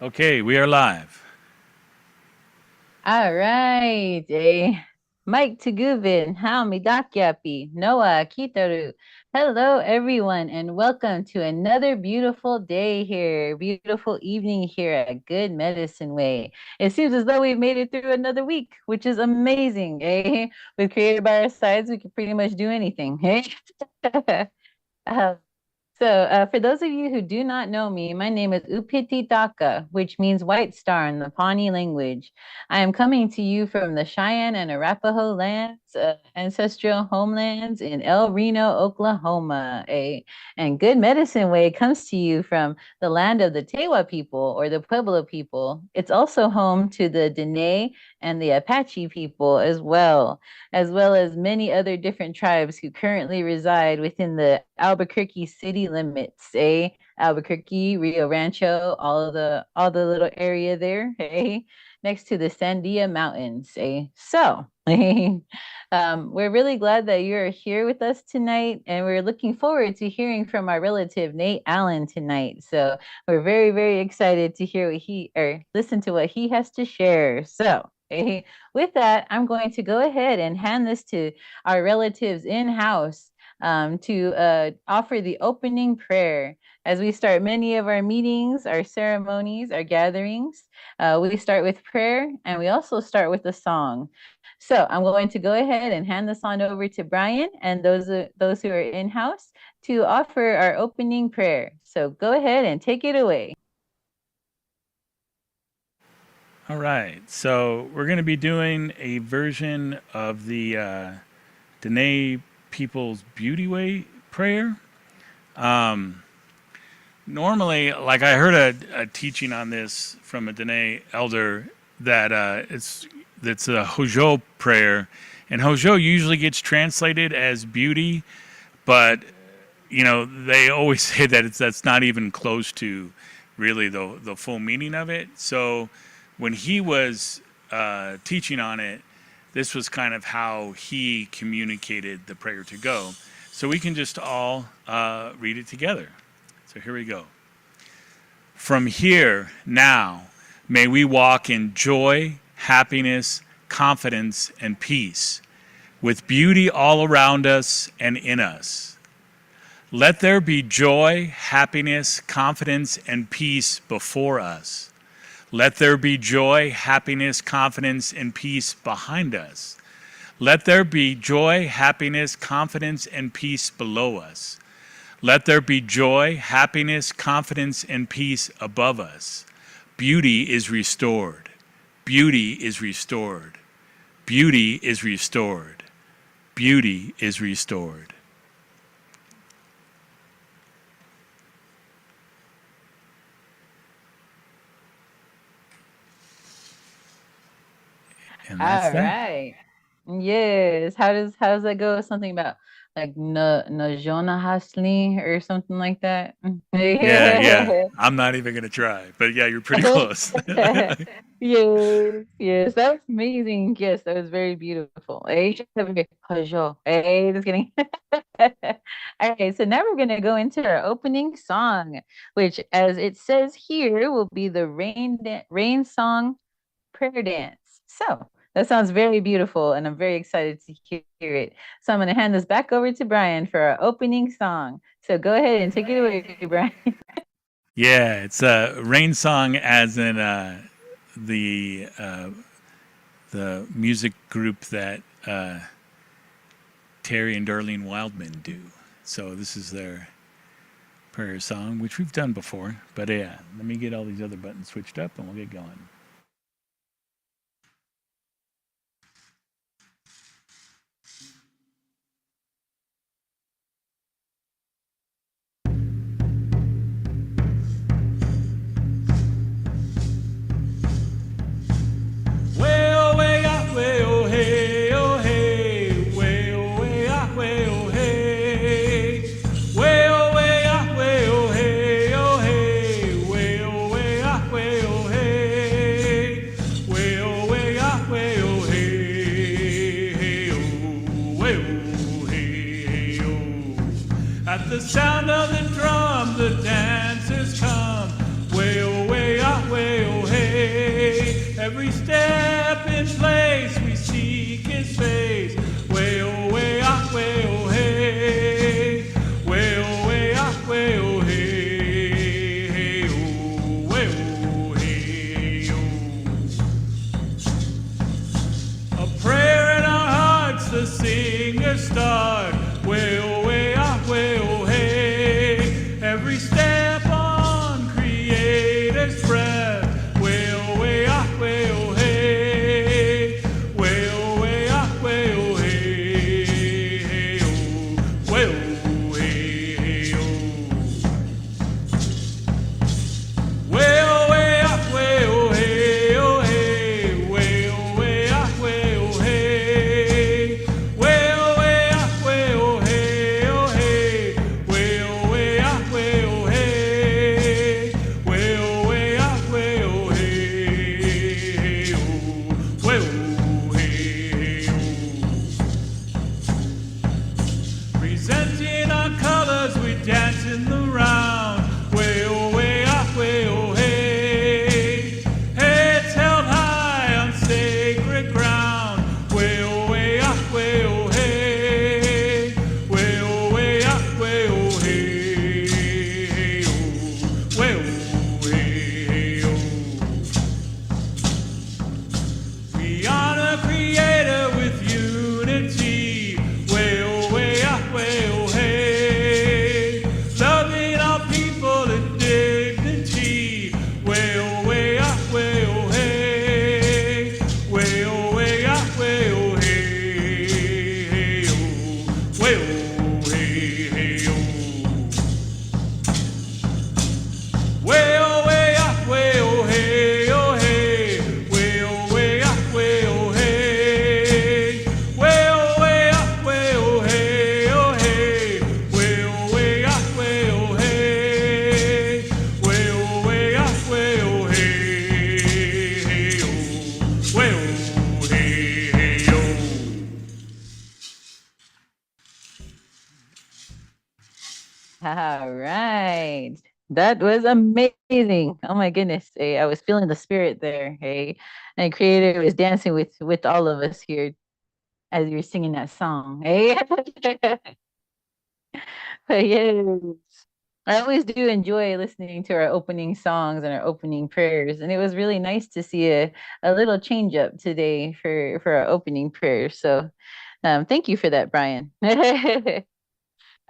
Okay, we are live. All right. Mike Taguvin, Haumi Dakyapi, Noah Kitaru. Hello, everyone, and welcome to another beautiful day here, beautiful evening here at Good Medicine Way. It seems as though we've made it through another week, which is amazing. With Creator by our sides, we can pretty much do anything. Hey. Uh, for those of you who do not know me, my name is Upititaka, which means white star in the Pawnee language. I am coming to you from the Cheyenne and Arapaho lands, ancestral homelands in El Reno, Oklahoma. And Good Medicine Way comes to you from the land of the Tewa people or the Pueblo people. It's also home to the Dene and the Apache people as well as many other different tribes who currently reside within the Albuquerque city limits, Albuquerque, Rio Rancho, all the little area there, next to the Sandia Mountains, So, we're really glad that you're here with us tonight, and we're looking forward to hearing from our relative Nate Allen tonight. So, we're very, very excited to hear what he or listen to what he has to share. So, with that, I'm going to go ahead and hand this to our relatives in house to offer the opening prayer. As we start many of our meetings, our ceremonies, our gatherings, we start with prayer and we also start with a song. So I'm going to go ahead and hand this on over to Brian and those who are in house to offer our opening prayer. So go ahead and take it away. All right, so we're going to be doing a version of the Dene People's Beauty Way prayer. Normally, like I heard a teaching on this from a Dene elder that it's a Hojo prayer, and Hojo usually gets translated as beauty, but they always say that that's not even close to really the full meaning of it. So when he was teaching on it, this was kind of how he communicated the prayer to go. So we can just all read it together. So here we go. From here, now, may we walk in joy, happiness, confidence, and peace, with beauty all around us and in us. Let there be joy, happiness, confidence, and peace before us. Let there be joy, happiness, confidence, and peace behind us. Let there be joy, happiness, confidence, and peace below us. Let there be joy, happiness, confidence, and peace above us. Beauty is restored. Beauty is restored. Beauty is restored. Beauty is restored. And that's All that. right. Yes. How does that go? Something about like Najona Hasli or something like that. Yeah, yeah. Yeah. I'm not even going to try. But yeah, you're pretty close. Yes, yes, that was amazing. Yes, that was very beautiful. Just kidding. All right, so now we're gonna go into our opening song, which, as it says here, will be the rain song prayer dance. So that sounds very beautiful, and I'm very excited to hear it. So I'm going to hand this back over to Brian for our opening song. So go ahead and take it away, Brian. Yeah, it's a rain song, as in the uh, the music group that Terry and Darlene Wildman do. So this is their prayer song, which we've done before. But yeah, let me get all these other buttons switched up, and we'll get going. Way oh way ah way oh hey oh hey way oh way ah way oh hey way oh way ah way oh hey oh hey way oh way ah way oh hey Every step in place we seek his face. Way oh way ah way oh hey. Way oh way ah way oh hey. Hey oh way oh hey oh. A prayer in our hearts to sing a start. Way oh way ah way oh hey. Every step on Creator's breath. Way oh way ah way oh hey. Way oh way ah way oh hey. Hey oh way oh hey oh. Way oh way ah way oh hey oh hey. Way oh way ah way oh hey. Way oh way ah way oh hey oh hey. Way oh way ah way oh hey. Way oh way ah way oh hey oh. Way oh hey oh. Presenting our colors, we dance in the round. Way oh way ah way oh hey. Heads held high on sacred ground. Way oh way ah way oh hey. Way oh way ah way oh hey. Hey oh. Way oh hey oh. We honor Creator with unity. Way oh way ah way oh hey. Loving all people in dignity. Way oh way ah way oh hey. Way oh way ah way oh hey. Hey oh. Way oh hey hey oh. Way oh way ah way oh hey oh hey. Way oh way ah way oh hey. Way oh way ah way oh hey oh hey. Way oh way ah way oh hey. Way oh way ah way oh hey. Hey oh. Way oh hey hey oh. All right. That was amazing. Oh my goodness. Hey, I was feeling the spirit there. Hey, and Creator was dancing with all of us here as you were singing that song. Hey. But yes. I always do enjoy listening to our opening songs and our opening prayers. And it was really nice to see a little change up today for our opening prayers. So thank you for that, Brian.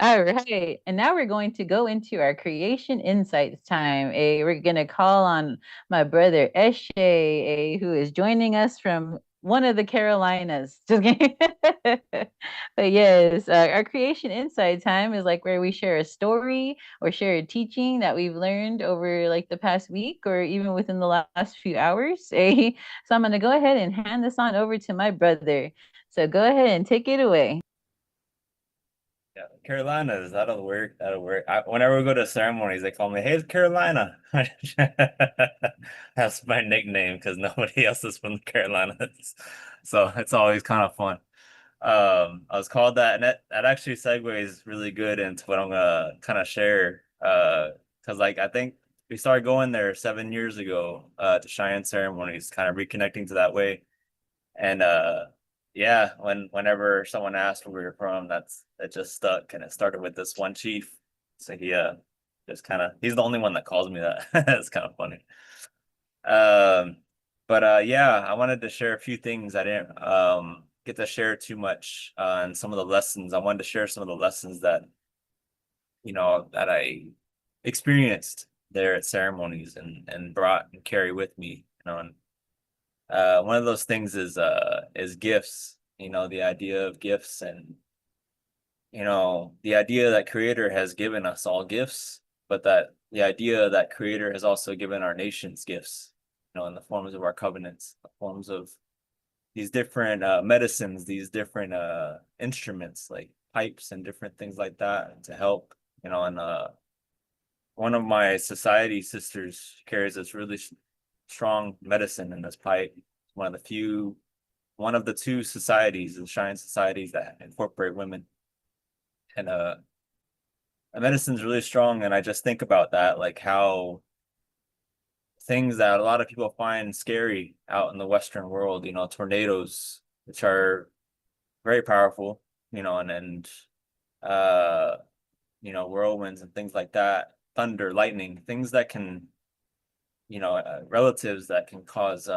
All right. And now we're going to go into our creation insights time. We're going to call on my brother Eshe, who is joining us from one of the Carolinas. Just kidding. But yes, our creation insight time is like where we share a story or share a teaching that we've learned over like the past week or even within the last few hours. So I'm going to go ahead and hand this on over to my brother. So go ahead and take it away. Yeah, Carolina, that'll work. That'll work. Whenever we go to ceremonies, they call me, "Hey, it's Carolina." That's my nickname because nobody else is from the Carolinas, so it's always kind of fun. I was called that, and that actually segues really good into what I'm gonna kind of share. Because like I think we started going there 7 years ago, to Cheyenne ceremonies, kind of reconnecting to that way. And yeah, whenever someone asked where we were from, it just stuck, and it started with this one chief. So he just kind of he's the only one that calls me that. It's kind of funny. Um, but yeah, I wanted to share a few things I didn't get to share too much, and some of the lessons. I wanted to share some of the lessons that that I experienced there at ceremonies and brought and carry with me. And one of those things is gifts. The idea of gifts, and the idea that Creator has given us all gifts, but that the idea that Creator has also given our nations gifts, in the forms of our covenants, the forms of these different medicines, these different instruments like pipes and different things like that to help. And one of my society sisters carries this really strong medicine in this pipe. One of the two societies, the Cheyenne societies, that incorporate women. And the medicine's really strong, and I just think about that, like how things that a lot of people find scary out in the Western world, tornadoes, which are very powerful, and uh, whirlwinds and things like that, thunder, lightning, things that can, relatives that can cause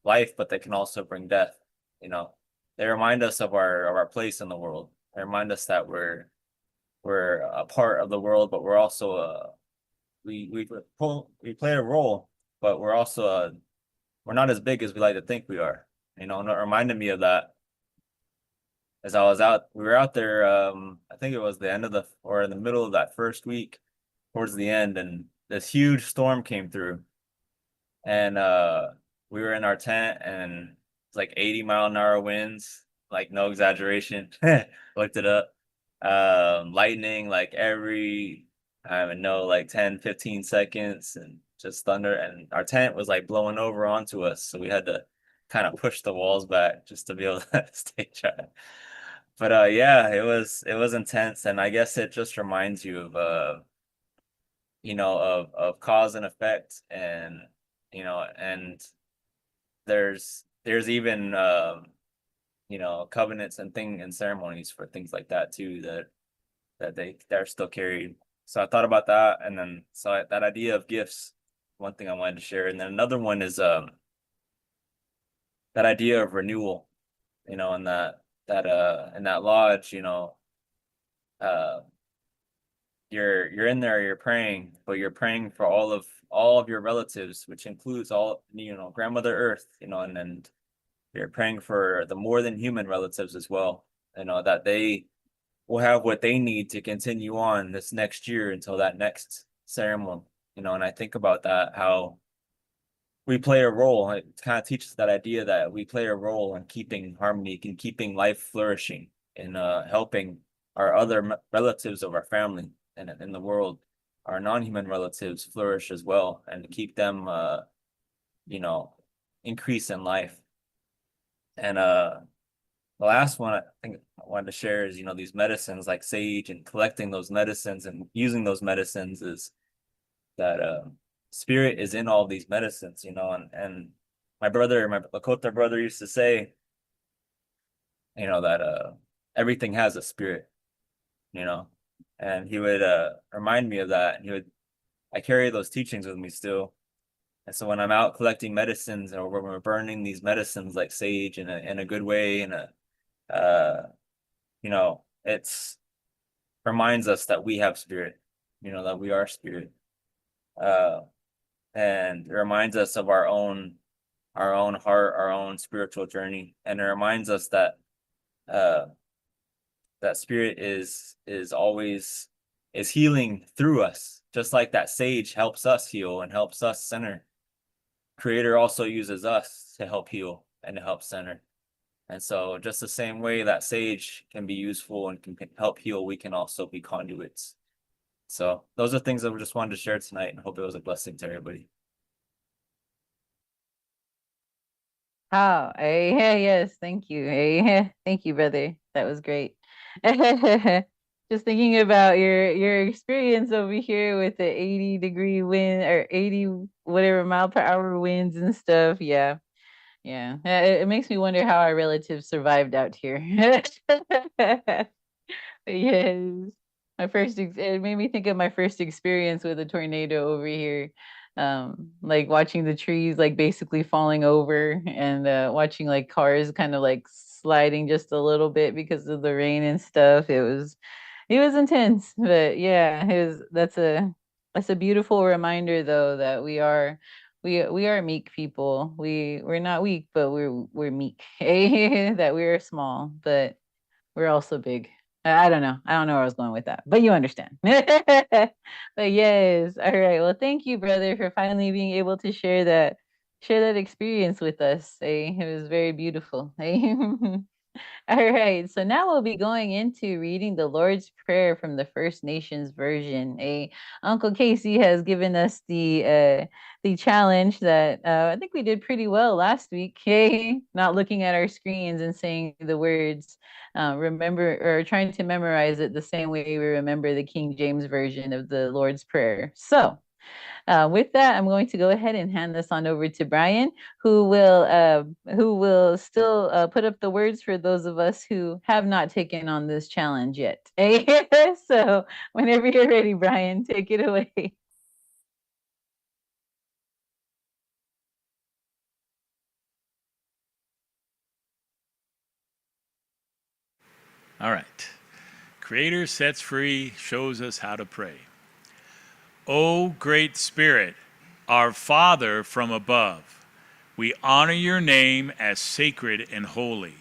life, but they can also bring death. You know, they remind us of our place in the world. They remind us that we're a part of the world, but we're also we play a role, but we're also we're not as big as we like to think we are. And it reminded me of that as we were out there, I think it was the end of or in the middle of that first week, towards the end, and this huge storm came through. And we were in our tent and it's like 80-mile-an-hour winds, like no exaggeration. Looked it up. Lightning like every, I don't know, like 10, 15 seconds, and just thunder. And our tent was like blowing over onto us. So we had to kind of push the walls back just to be able to stay dry. But yeah, it was intense, and I guess it just reminds you of of cause and effect, and and there's even covenants and ceremonies for things like that too, they're still carried. So I thought about that, and then so that idea of gifts, one thing I wanted to share, and then another one is that idea of renewal, and that in that lodge, uh you're in there, you're praying, but you're praying for all of your relatives, which includes all, grandmother Earth, and you're praying for the more than human relatives as well, that they will have what they need to continue on this next year until that next ceremony. And I think about that, how we play a role. It kind of teaches that idea that we play a role in keeping harmony, in keeping life flourishing, in helping our other relatives of our family and in the world, our non-human relatives flourish as well, and to keep them, you know, increase in life. And the last one I think I wanted to share is, these medicines like sage, and collecting those medicines and using those medicines, is that spirit is in all these medicines, and my Lakota brother used to say, that everything has a spirit, you know, and he would remind me of that, and I carry those teachings with me still. And so when I'm out collecting medicines, or when we're burning these medicines like sage in a good way, it's reminds us that we have spirit, that we are spirit. Uh, and it reminds us of our own heart, our own spiritual journey, and it reminds us that uh, that spirit is always is healing through us, just like that sage helps us heal and helps us center. Creator also uses us to help heal and to help center. And so, just the same way that sage can be useful and can help heal, we can also be conduits. So, those are things that we just wanted to share tonight, and hope it was a blessing to everybody. Oh, yeah, yes, thank you. Thank you, brother. That was great. Just thinking about your experience over here with the 80-degree wind, or 80 whatever mile per hour winds and stuff. Yeah. Yeah. It makes me wonder how our relatives survived out here. Yes. It made me think of my first experience with a tornado over here. Like watching the trees like basically falling over, and watching like cars kind of like sliding just a little bit because of the rain and stuff. It was intense, but yeah, that's a beautiful reminder though, that we are meek people. We're not weak, but we're meek. That we are small, but we're also big. I don't know. I don't know where I was going with that, but you understand. But yes. All right. Well, thank you, brother, for finally being able to share that experience with us. It was very beautiful. All right, so now we'll be going into reading the Lord's Prayer from the First Nations version. Uncle Casey has given us the challenge that I think we did pretty well last week. Hey, not looking at our screens and saying the words, remember, or trying to memorize it the same way we remember the King James version of the Lord's Prayer. So With that, I'm going to go ahead and hand this on over to Brian, who will still put up the words for those of us who have not taken on this challenge yet. So whenever you're ready, Brian, take it away. All right. Creator sets free, shows us how to pray. O great Spirit, our Father from above, we honor your name as sacred and holy.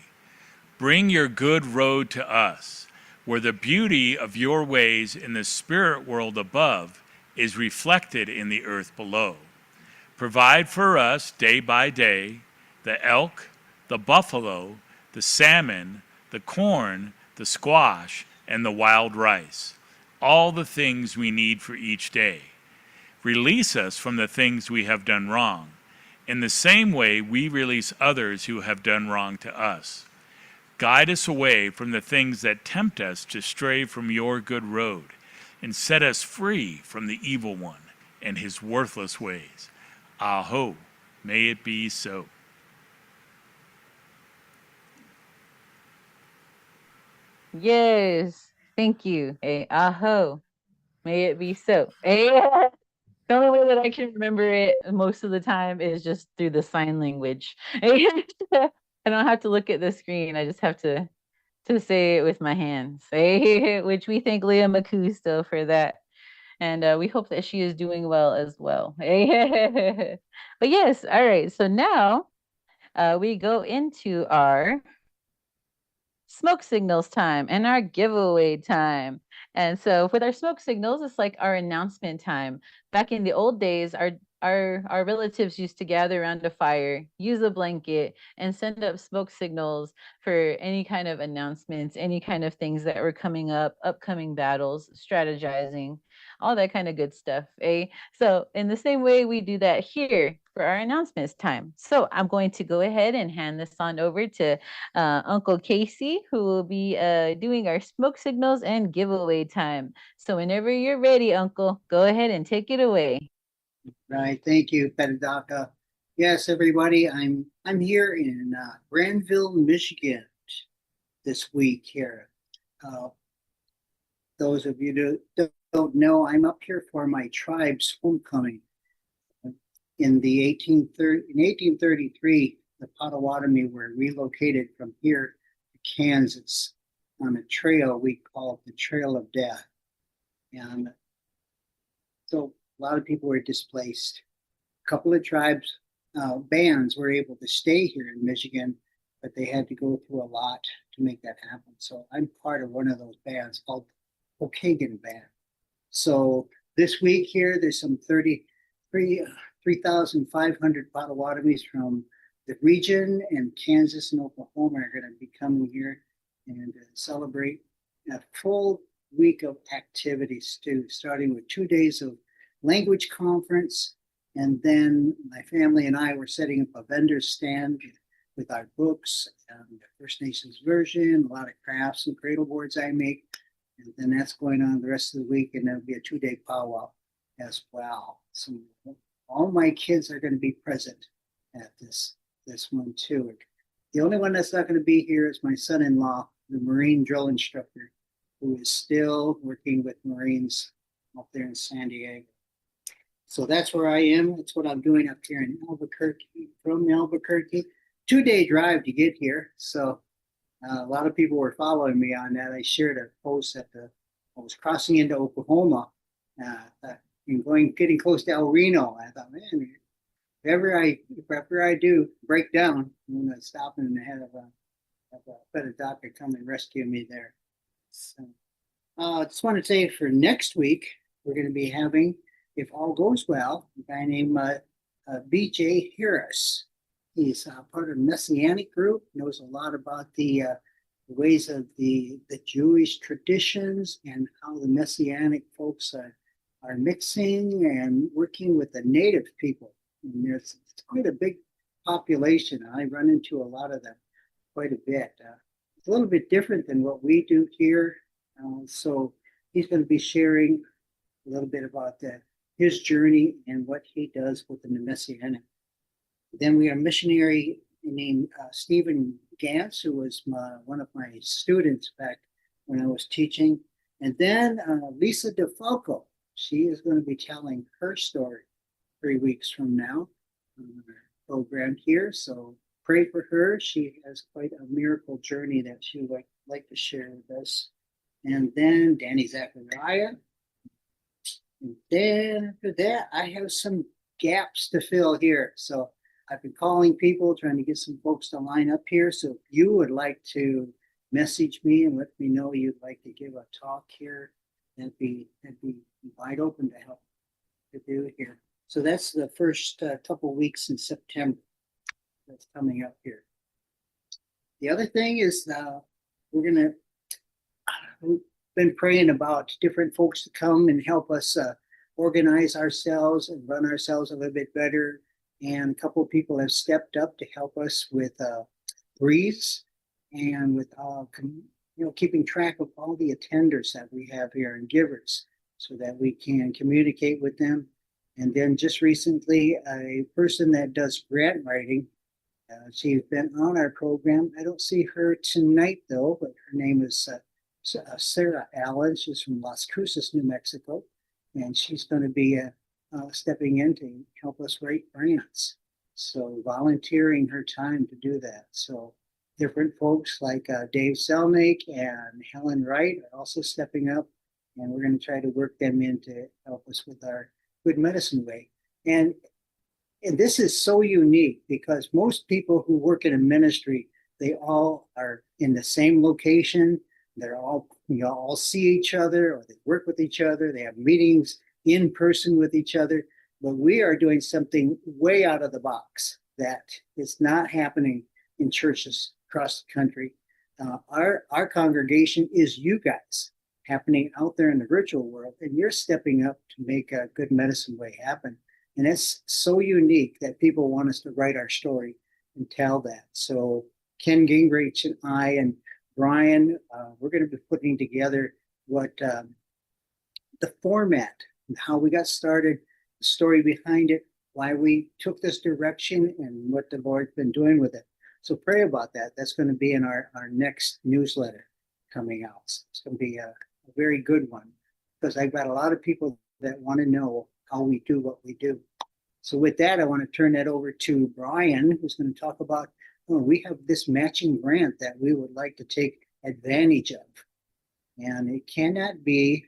Bring your good road to us, where the beauty of your ways in the spirit world above is reflected in the earth below. Provide for us day by day the elk, the buffalo, the salmon, the corn, the squash, and the wild rice, all the things we need for each day. Release us from the things we have done wrong. In the same way, we release others who have done wrong to us. Guide us away from the things that tempt us to stray from your good road, and set us free from the evil one and his worthless ways. Aho, may it be so. Yes, thank you. Aho, may it be so. The only way that I can remember it most of the time is just through the sign language. I don't have to look at the screen. I just have to say it with my hands. Which we thank Leah McCoo still for that. And we hope that she is doing well as well. But yes, all right. So now we go into our smoke signals time and our giveaway time. And so with our smoke signals, it's like our announcement time. Back in the old days, our relatives used to gather around a fire, use a blanket, and send up smoke signals for any kind of announcements, any kind of things that were coming up, upcoming battles, strategizing, all that kind of good stuff. So in the same way, we do that here for our announcements time. So I'm going to go ahead and hand this on over to Uncle Casey, who will be doing our smoke signals and giveaway time. So whenever you're ready, Uncle, go ahead and take it away. Right. Thank you, Petadaka. Yes, everybody. I'm here in Granville, Michigan this week here. Uh, those of you who don't know, I'm up here for my tribe's homecoming. In 1833, the Potawatomi were relocated from here to Kansas on a trail we call the Trail of Death. And so a lot of people were displaced. A couple of tribes, bands were able to stay here in Michigan, but they had to go through a lot to make that happen. So I'm part of one of those bands called Pokagon Band. So this week here, there's some 3,500 Potawatomis from the region, and Kansas and Oklahoma are going to be coming here and celebrate a full week of activities too, starting with 2 days of language conference. And then my family and I were setting up a vendor stand with our books and the First Nations version, a lot of crafts and cradle boards I make. And then that's going on the rest of the week, and there'll be a 2-day powwow as well. So all my kids are going to be present at this one too. The only one that's not going to be here is my son-in-law, the Marine drill instructor, who is still working with Marines up there in San Diego. So that's where I am. That's what I'm doing up here in Albuquerque, from Albuquerque. 2-day drive to get here. So a lot of people were following me on that. I shared a post I was crossing into Oklahoma and getting close to El Reno. I thought, man, if ever I do break down, I'm going to stop in the head of a doctor come and rescue me there. So I just want to say for next week, we're going to be having, if all goes well, a guy named BJ Harris. He's part of a Messianic group, knows a lot about the ways of the Jewish traditions and how the Messianic folks are mixing and working with the native people. And it's quite a big population. I run into a lot of them quite a bit. It's a little bit different than what we do here. So he's going to be sharing a little bit about his journey and what he does within the Messianic. Then we have a missionary named Stephen Gantz, who was one of my students back when I was teaching. And then Lisa DeFalco, she is going to be telling her story 3 weeks from now on our program here. So pray for her. She has quite a miracle journey that she would like to share with us. And then Danny Zachariah. And then after that, I have some gaps to fill here. So I've been calling people, trying to get some folks to line up here. So if you would like to message me and let me know you'd like to give a talk here, that'd be wide open to help to do here. So that's the first couple weeks in September that's coming up here. The other thing is we've been praying about different folks to come and help us organize ourselves and run ourselves a little bit better. And a couple of people have stepped up to help us with briefs and with keeping track of all the attenders that we have here and givers so that we can communicate with them. And then just recently, a person that does grant writing, she's been on our program. I don't see her tonight though, but her name is Sarah Allen. She's from Las Cruces, New Mexico, and she's going to be stepping in to help us write grants. So volunteering her time to do that. So different folks like Dave Selnick and Helen Wright are also stepping up, and we're going to try to work them in to help us with our Good Medicine Way. And this is so unique because most people who work in a ministry, they all are in the same location. They're all, all see each other, or they work with each other. They have meetings in person with each other. But we are doing something way out of the box that is not happening in churches across the country. Our congregation is you guys happening out there in the virtual world, and you're stepping up to make a Good Medicine Way happen. And it's so unique that people want us to write our story and tell that. So Ken Gingrich and I and Brian, we're going to be putting together what the format and how we got started, the story behind it, why we took this direction, and what the Lord's been doing with it. So pray about that. That's going to be in our next newsletter coming out. So it's going to be a very good one because I've got a lot of people that want to know how we do what we do. So with that, I want to turn that over to Brian, who's going to talk about, we have this matching grant that we would like to take advantage of. And it cannot be,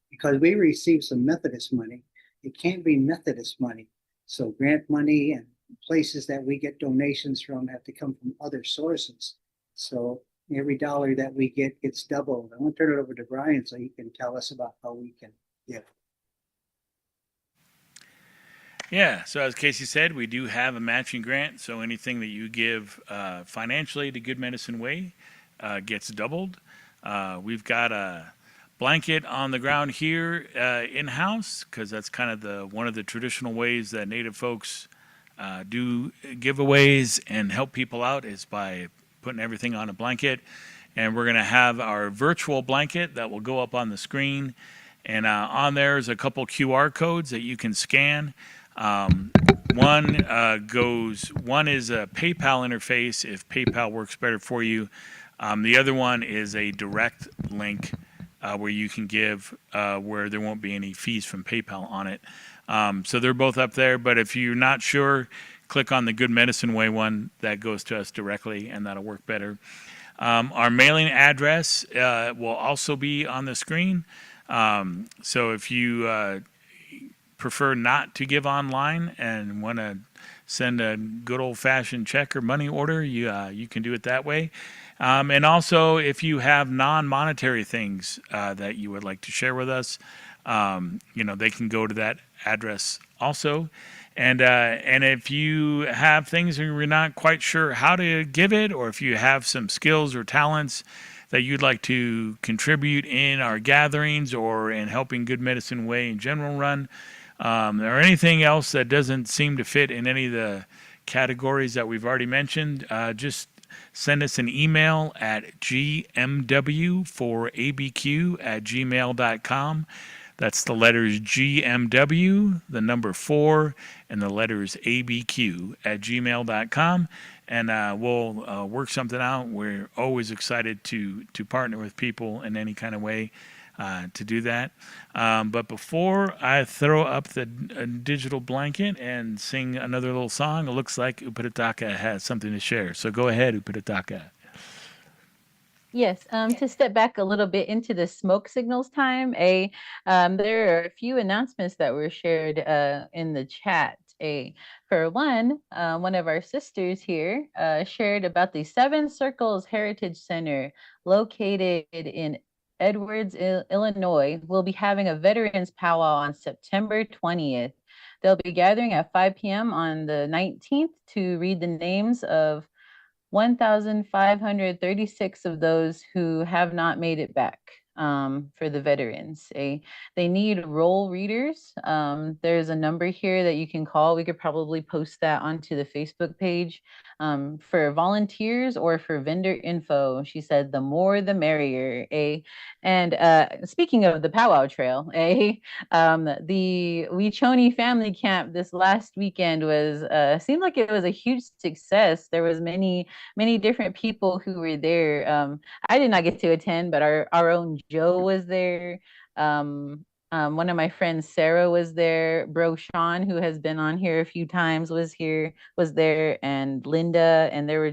because we receive some Methodist money, it can't be Methodist money. So grant money and places that we get donations from have to come from other sources. So every dollar that we get gets doubled. I'm going to turn it over to Brian so he can tell us about how we can give. Yeah, so as Casey said, we do have a matching grant. So anything that you give financially to Good Medicine Way gets doubled. We've got a blanket on the ground here in-house because that's kind of one of the traditional ways that Native folks do giveaways and help people out is by putting everything on a blanket. And we're going to have our virtual blanket that will go up on the screen. And on there is a couple QR codes that you can scan. One is a PayPal interface if PayPal works better for you. The other one is a direct link where you can give where there won't be any fees from PayPal on it. So they're both up there, but if you're not sure, click on the Good Medicine Way one. That goes to us directly, and that'll work better. Our mailing address will also be on the screen. So if you prefer not to give online and want to send a good old-fashioned check or money order, you can do it that way. And also, if you have non-monetary things that you would like to share with us, they can go to that address also. And if you have things and you're not quite sure how to give it, or if you have some skills or talents that you'd like to contribute in our gatherings or in helping Good Medicine Way in general run, or anything else that doesn't seem to fit in any of the categories that we've already mentioned, just send us an email at gmw4abq@gmail.com. That's the letters GMW, the number 4, and the letters ABQ at gmail.com. And we'll work something out. We're always excited to partner with people in any kind of way to do that. But before I throw up the digital blanket and sing another little song, it looks like Upaditaka has something to share. So go ahead, Upaditaka. Yes, to step back a little bit into the smoke signals time, there are a few announcements that were shared in the chat. For one of our sisters here shared about the Seven Circles Heritage Center located in Edwards, Illinois. Will be having a veterans powwow on September 20th. They'll be gathering at 5 p.m. on the 19th to read the names of 1,536 of those who have not made it back for the veterans. They need role readers. There's a number here that you can call. We could probably post that onto the Facebook page for volunteers or for vendor info. She said, the more the merrier. And speaking of the powwow trail, the Wechoni family camp this last weekend was seemed like it was a huge success. There was many different people who were there. I did not get to attend, but our own Joe was there. One of my friends, Sarah, was there. Bro Sean, who has been on here a few times, was there, and Linda, and there were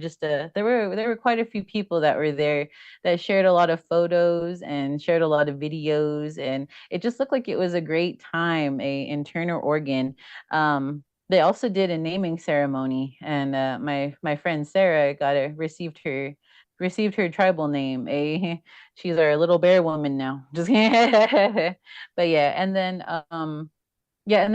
there were quite a few people that were there that shared a lot of photos and shared a lot of videos, and it just looked like it was a great time in Turner, Oregon. They also did a naming ceremony, and my friend Sarah received her tribal name. She's our little bear woman now. Just but yeah, and then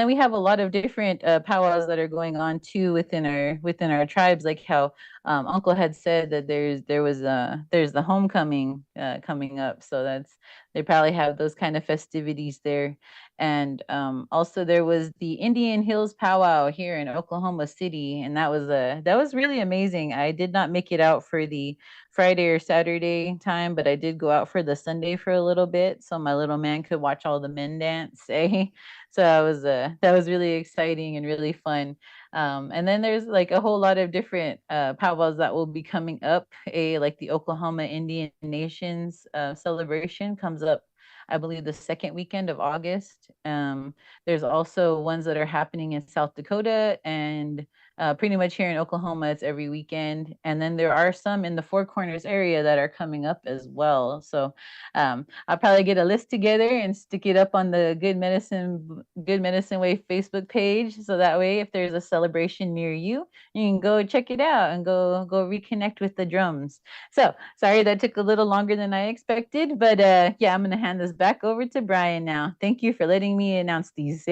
we have a lot of different powwows that are going on too within our tribes, like how Uncle had said that there's the homecoming coming up, so they probably have those kind of festivities there. And also there was the Indian Hills powwow here in Oklahoma City, and that was really amazing. I did not make it out for the Friday or Saturday time, but I did go out for the Sunday for a little bit, so my little man could watch all the men dance. So that was really exciting and really fun. And then there's like a whole lot of different powwows that will be coming up. Like the Oklahoma Indian Nations celebration comes up, I believe, the second weekend of August. There's also ones that are happening in South Dakota, and pretty much here in Oklahoma, it's every weekend. And then there are some in the Four Corners area that are coming up as well. So I'll probably get a list together and stick it up on the Good Medicine Way Facebook page. So that way, if there's a celebration near you, you can go check it out and go reconnect with the drums. So sorry that took a little longer than I expected, but yeah, I'm gonna hand this back over to Brian now. Thank you for letting me announce these.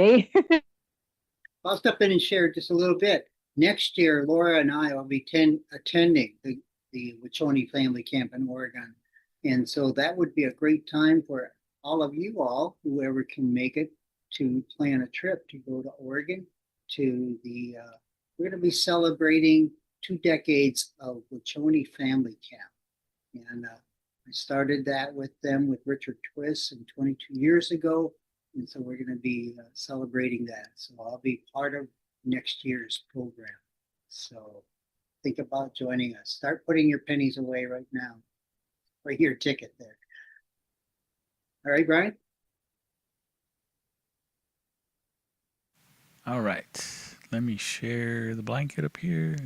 I'll step in and share just a little bit. Next year, Laura and I will be attending the Wechoni family camp in Oregon. And so that would be a great time for all of you all, whoever can make it, to plan a trip to go to Oregon to we're going to be celebrating 2 decades of Wechoni family camp. And I started that with them with Richard Twist 22 years ago. And so we're going to be celebrating that. So I'll be part of next year's program. So think about joining us. Start putting your pennies away right now for your ticket there. All right, Brian? All right. Let me share the blanket up here.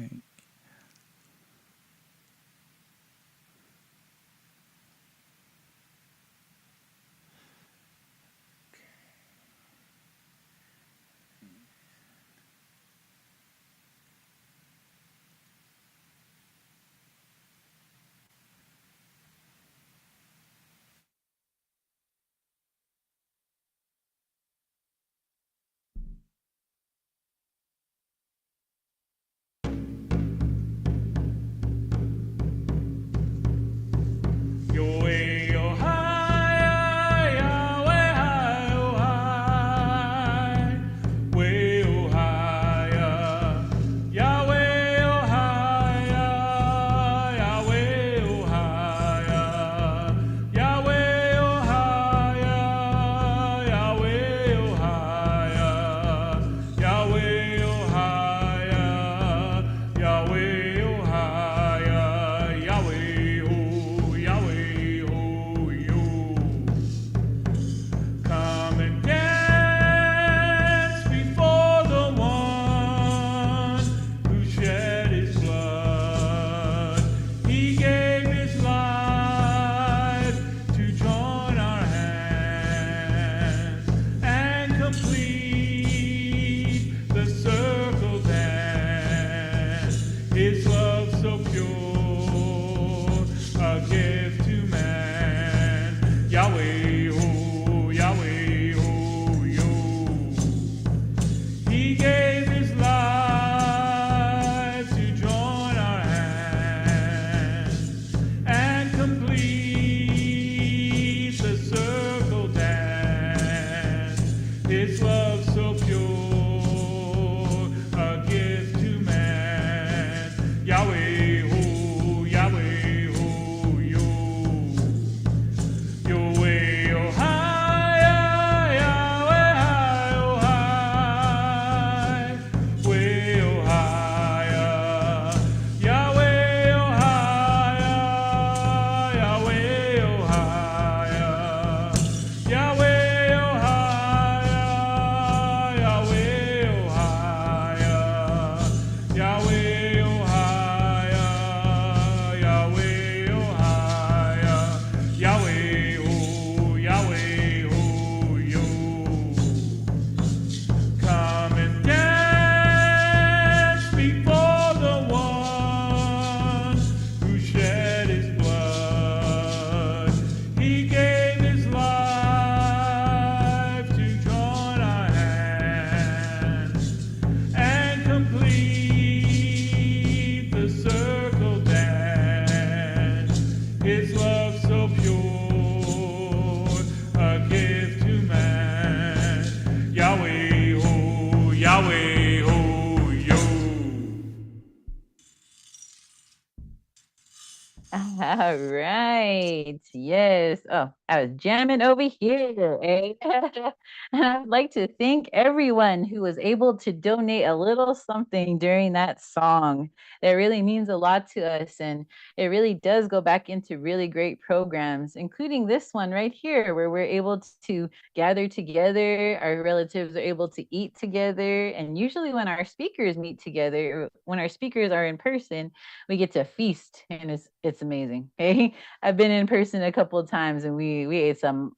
All right. Yes. Oh, I was jamming over here. Eh? And I'd like to thank everyone who was able to donate a little something during that song. That really means a lot to us. And it really does go back into really great programs, including this one right here, where we're able to gather together. Our relatives are able to eat together. And usually, when our speakers meet together, when our speakers are in person, we get to feast, and it's amazing. Hey, I've been in person a couple of times, and we ate some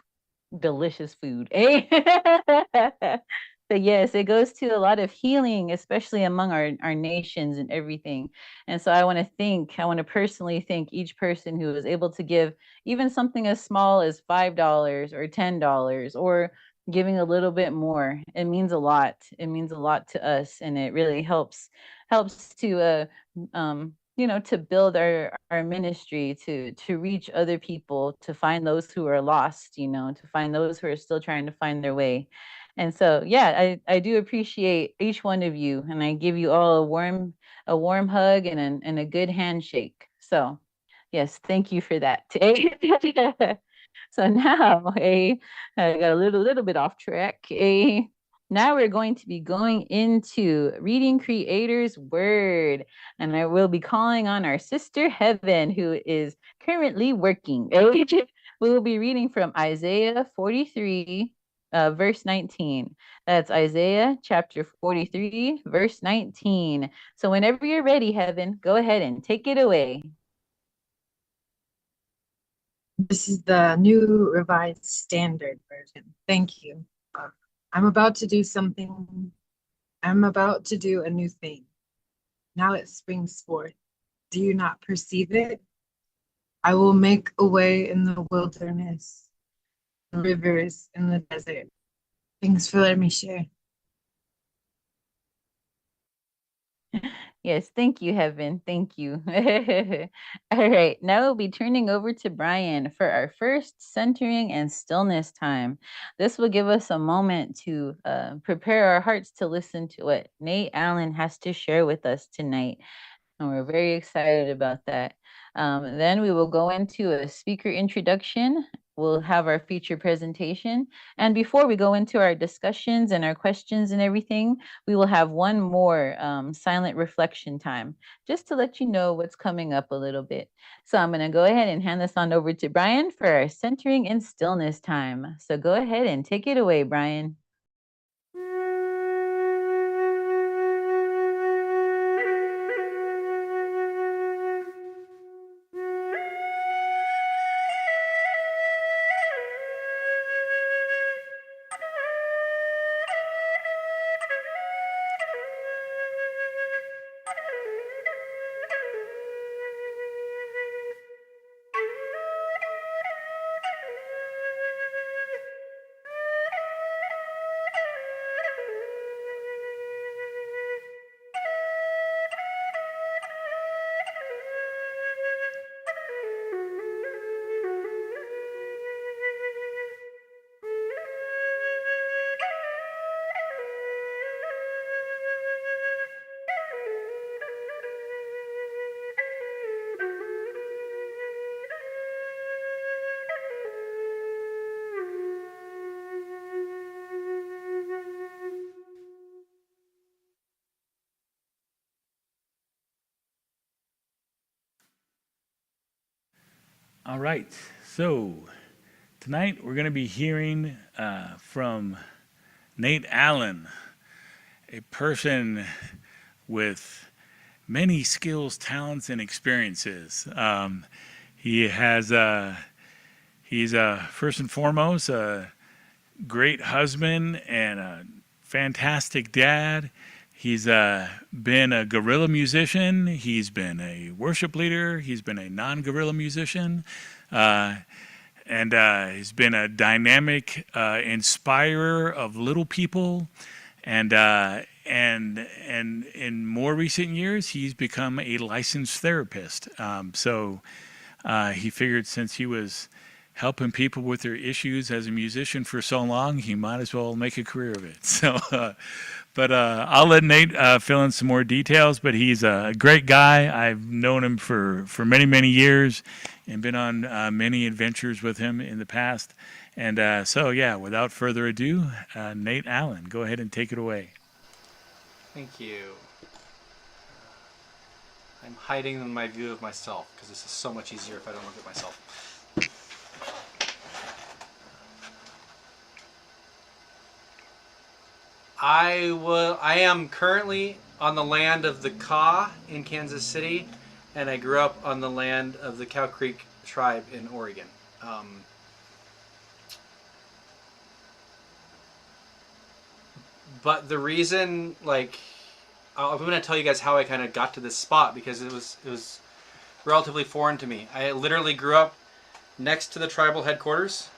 delicious food. Hey. But yes, it goes to a lot of healing, especially among our nations and everything. And so I want to personally thank each person who was able to give even something as small as $5 or $10 or giving a little bit more. It means a lot. It means a lot to us, and it really helps to to build our ministry, to reach other people, to find those who are lost, to find those who are still trying to find their way. And so yeah, I do appreciate each one of you, and I give you all a warm hug and a good handshake. So yes, thank you for that. So now, I got a little bit off track. Now we're going to be going into reading Creator's Word, and I will be calling on our sister Heaven, who is currently working. We will be reading from Isaiah 43, verse 19. That's Isaiah chapter 43, verse 19. So whenever you're ready, Heaven, go ahead and take it away. This is the New Revised Standard Version. Thank you. I'm about to do something. I'm about to do a new thing. Now it springs forth. Do you not perceive it? I will make a way in the wilderness, rivers in the desert. Thanks for letting me share. Yes, thank you, Heaven. Thank you. All right, now we'll be turning over to Brian for our first centering and stillness time. This will give us a moment to prepare our hearts to listen to what Nate Allen has to share with us tonight. And we're very excited about that. Then we will go into a speaker introduction. We'll have our feature presentation. And before we go into our discussions and our questions and everything, we will have one more silent reflection time, just to let you know what's coming up a little bit. So I'm going to go ahead and hand this on over to Brian for our centering and stillness time. So go ahead and take it away, Brian. All right. So tonight we're going to be hearing from Nate Allen, a person with many skills, talents, and experiences. He has, he's first and foremost a great husband and a fantastic dad. He's been a guerrilla musician. He's been a worship leader. He's been a non-guerrilla musician. And he's been a dynamic inspirer of little people. And in more recent years, he's become a licensed therapist. So he figured since he was helping people with their issues as a musician for so long, he might as well make a career of it. So, but I'll let Nate fill in some more details. But he's a great guy. I've known him for many, many years. and been on many adventures with him in the past. And so, yeah, without further ado, Nate Allen, go ahead and take it away. Thank you. I'm hiding in my view of myself because this is so much easier if I don't look at myself. I am currently on the land of the Kaw in Kansas City, and I grew up on the land of the Cow Creek tribe in Oregon. But the reason, like, I'm going to tell you guys how I kind of got to this spot because it was relatively foreign to me. I literally grew up next to the tribal headquarters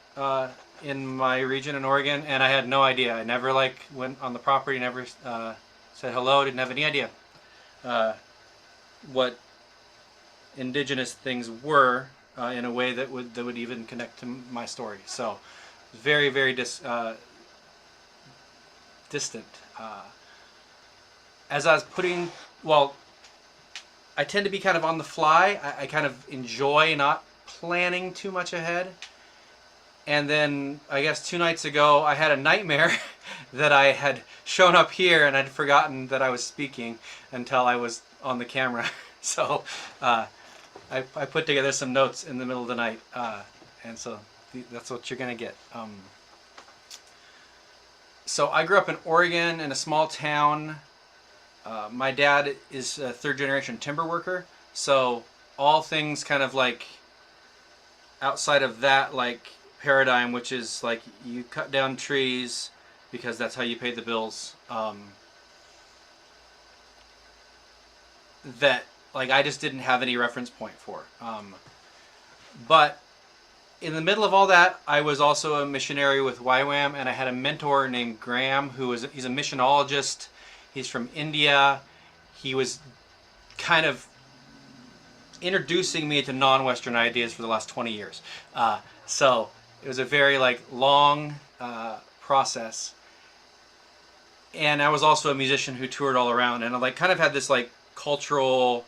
in my region in Oregon, and I had no idea. I never went on the property, never said hello, didn't have any idea what indigenous things were in a way that would even connect to my story. So very, very distant. As I was I tend to be kind of on the fly. I kind of enjoy not planning too much ahead. And then I guess 2 nights ago I had a nightmare that I had shown up here and I'd forgotten that I was speaking until I was on the camera. So I put together some notes in the middle of the night, and so that's what you're gonna get. So I grew up in Oregon in a small town. My dad is a third-generation timber worker, so all things kind of like outside of that paradigm, which is like you cut down trees because that's how you pay the bills. That I just didn't have any reference point for. But in the middle of all that, I was also a missionary with YWAM, and I had a mentor named Graham he's a missionologist. He's from India. He was kind of introducing me to non-Western ideas for the last 20 years. So it was a very long process. And I was also a musician who toured all around, and I kind of had this cultural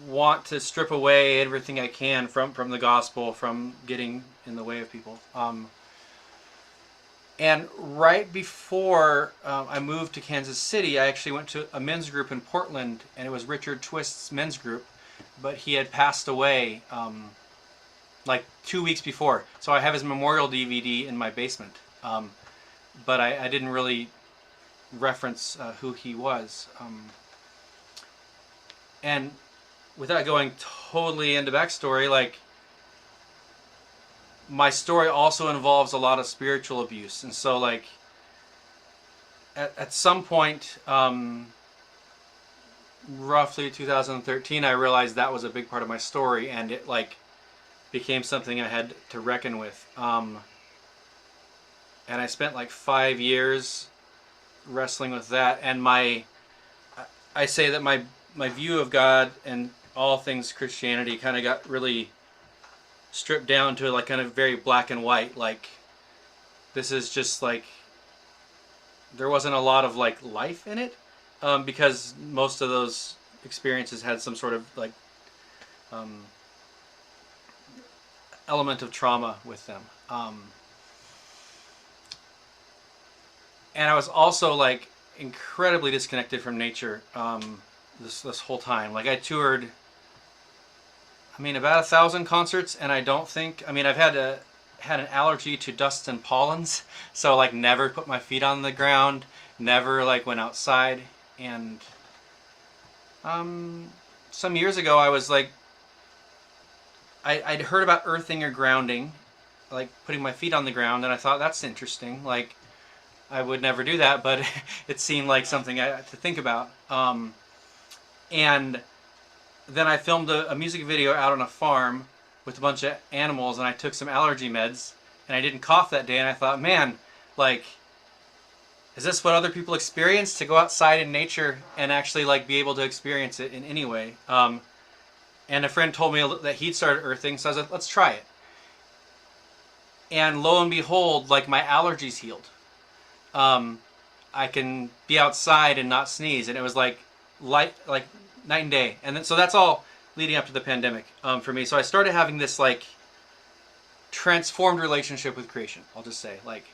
want to strip away everything I can from the gospel, from getting in the way of people. And right before I moved to Kansas City, I actually went to a men's group in Portland, and it was Richard Twist's men's group, but he had passed away 2 weeks before. So I have his memorial DVD in my basement, but I didn't really reference who he was. And without going totally into backstory, my story also involves a lot of spiritual abuse. And so at some point, roughly 2013, I realized that was a big part of my story, and it became something I had to reckon with. And I spent 5 years wrestling with that, and I say that my view of God and all things Christianity kind of got really stripped down to kind of very black and white. This is just there wasn't a lot of life in it, because most of those experiences had some sort of element of trauma with them. And I was also incredibly disconnected from nature this whole time. I toured about 1,000 concerts, and I've had an allergy to dust and pollens, so never put my feet on the ground, never went outside. And some years ago I was I'd heard about earthing or grounding, putting my feet on the ground, and I thought that's interesting. I would never do that, but it seemed like something to think about. And then I filmed a music video out on a farm with a bunch of animals, and I took some allergy meds, and I didn't cough that day, and I thought, man, is this what other people experience, to go outside in nature and actually be able to experience it in any way? And a friend told me that he'd started earthing, so I was like, let's try it. And lo and behold, my allergies healed. I can be outside and not sneeze, and it was night and day. And then, so that's all leading up to the pandemic for me. So I started having this like transformed relationship with creation. I'll just say, like,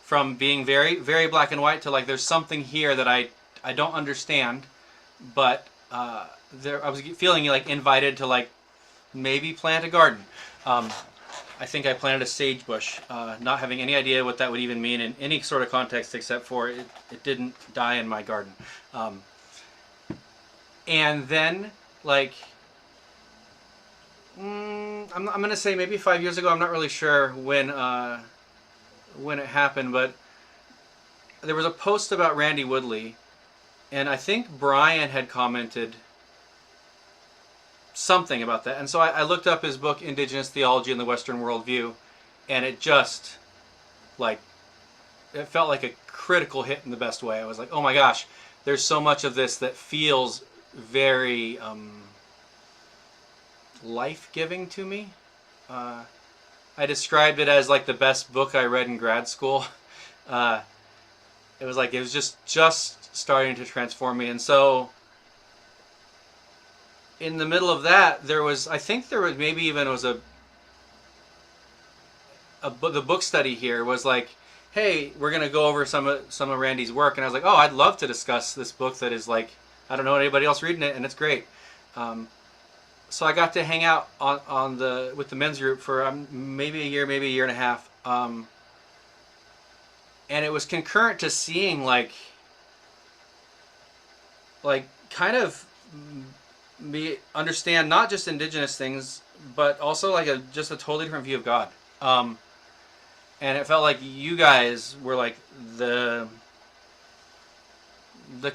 from being very, very black and white to like there's something here that I don't understand, but I was feeling like invited to like maybe plant a garden. I think I planted a sage bush, not having any idea what that would even mean in any sort of context, except for it didn't die in my garden. And then, like, I'm gonna say maybe 5 years ago. I'm not really sure when it happened, but there was a post about Randy Woodley, and I think Brian had commented something about that. And so I looked up his book, Indigenous Theology in the Western Worldview, and it just, like, it felt like a critical hit in the best way. I was like, oh my gosh, there's so much of this that feels very life-giving to me. I described it as like the best book I read in grad school. It was like, it was just starting to transform me. And so in the middle of that, I think there was maybe even the book study here was like, hey, we're going to go over some of Randy's work. And I was like, oh, I'd love to discuss this book that is like, I don't know anybody else reading it, and it's great. So I got to hang out with the men's group for maybe a year and a half. And it was concurrent to seeing like kind of me understand not just indigenous things, but also like just a totally different view of God. And it felt like you guys were like the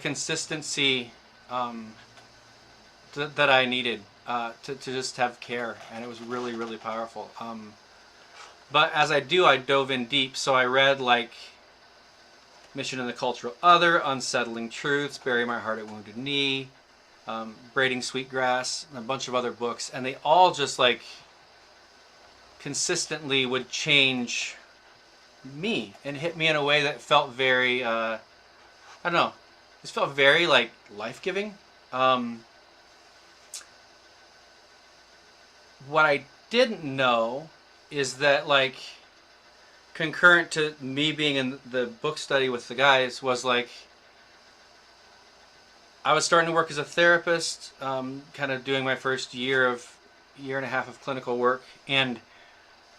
consistency that I needed to just have care, and it was really, really powerful. But as I dove in deep. So I read like Mission and the Cultural Other, Unsettling Truths, Bury My Heart at Wounded Knee, Braiding Sweetgrass, and a bunch of other books, and they all just like consistently would change me and hit me in a way that felt very I don't know, just felt very like life-giving. What I didn't know is that like concurrent to me being in the book study with the guys was like I was starting to work as a therapist, kind of doing my first year and a half of clinical work, and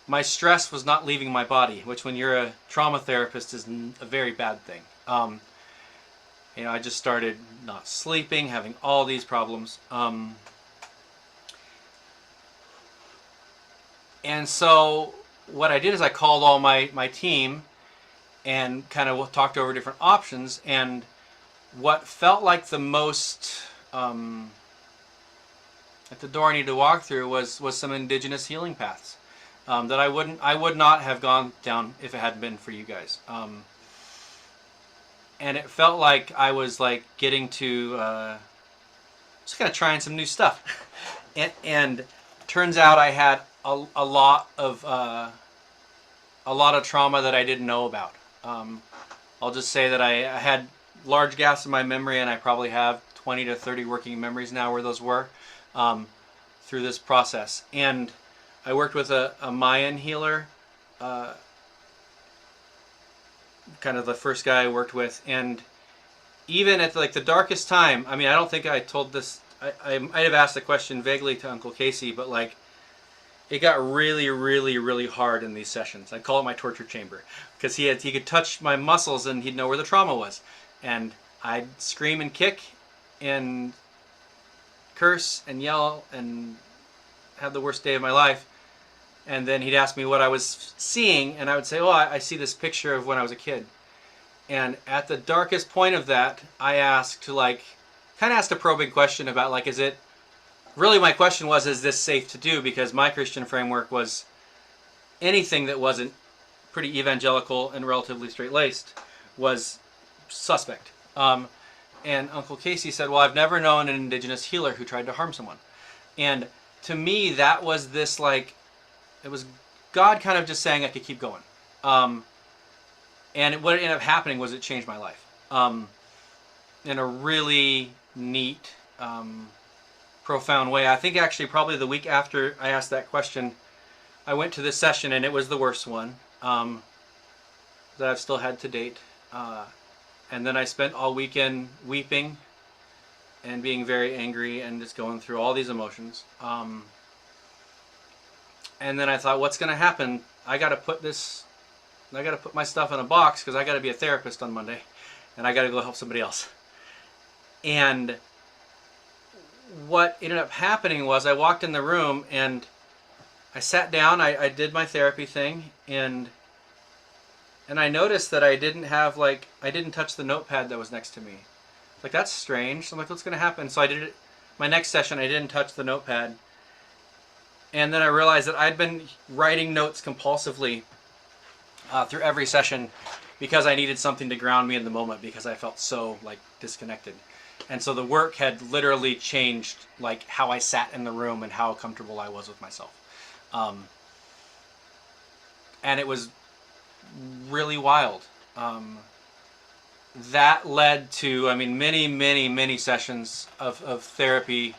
my stress was not leaving my body, which when you're a trauma therapist is a very bad thing. I just started not sleeping, having all these problems. And so what I did is I called all my team and kind of talked over different options, and what felt like the most at the door I needed to walk through was some indigenous healing paths that I would not have gone down if it hadn't been for you guys. And it felt like I was like getting to just kind of trying some new stuff, and turns out I had a lot of trauma that I didn't know about. I'll just say that I had large gaps in my memory, and I probably have 20 to 30 working memories now where those were through this process. And I worked with a Mayan healer, kind of the first guy I worked with, and even at like the darkest time, I mean, I don't think I told this, I might have asked the question vaguely to Uncle Casey, but like it got really, really, really hard in these sessions. I call it my torture chamber, because he could touch my muscles and he'd know where the trauma was, and I'd scream and kick and curse and yell and have the worst day of my life. And then he'd ask me what I was seeing, and I would say, oh, I see this picture of when I was a kid. And at the darkest point of that, I asked a probing question about like, is my question was, is this safe to do? Because my Christian framework was anything that wasn't pretty evangelical and relatively straight-laced was suspect. And Uncle Casey said, well, I've never known an indigenous healer who tried to harm someone. And to me, that was this like, it was God kind of just saying I could keep going. And what ended up happening was it changed my life in a really neat, profound way. I think actually probably the week after I asked that question, I went to this session, and it was the worst one that I've still had to date. And then I spent all weekend weeping and being very angry and just going through all these emotions. And then I thought, what's going to happen? I got to put my stuff in a box because I got to be a therapist on Monday, and I got to go help somebody else. And what ended up happening was I walked in the room and I sat down. I did my therapy thing, and I noticed that I didn't touch the notepad that was next to me. Like, that's strange. So I'm like, what's going to happen? So I did it. My next session, I didn't touch the notepad. And then I realized that I'd been writing notes compulsively through every session because I needed something to ground me in the moment because I felt so, like, disconnected. And so the work had literally changed, like, how I sat in the room and how comfortable I was with myself. And it was really wild. That led to, I mean, many sessions of therapy,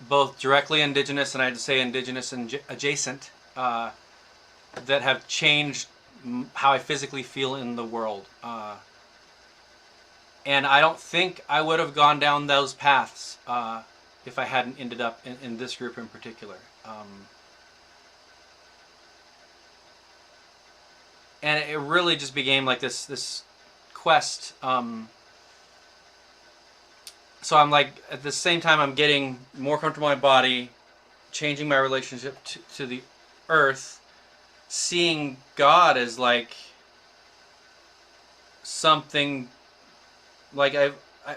both directly Indigenous and I'd say Indigenous and adjacent, that have changed how I physically feel in the world. And I don't think I would have gone down those paths if I hadn't ended up in this group in particular. And it really just became like this quest. So I'm like, at the same time, I'm getting more comfortable in my body, changing my relationship to the earth, seeing God as like something, like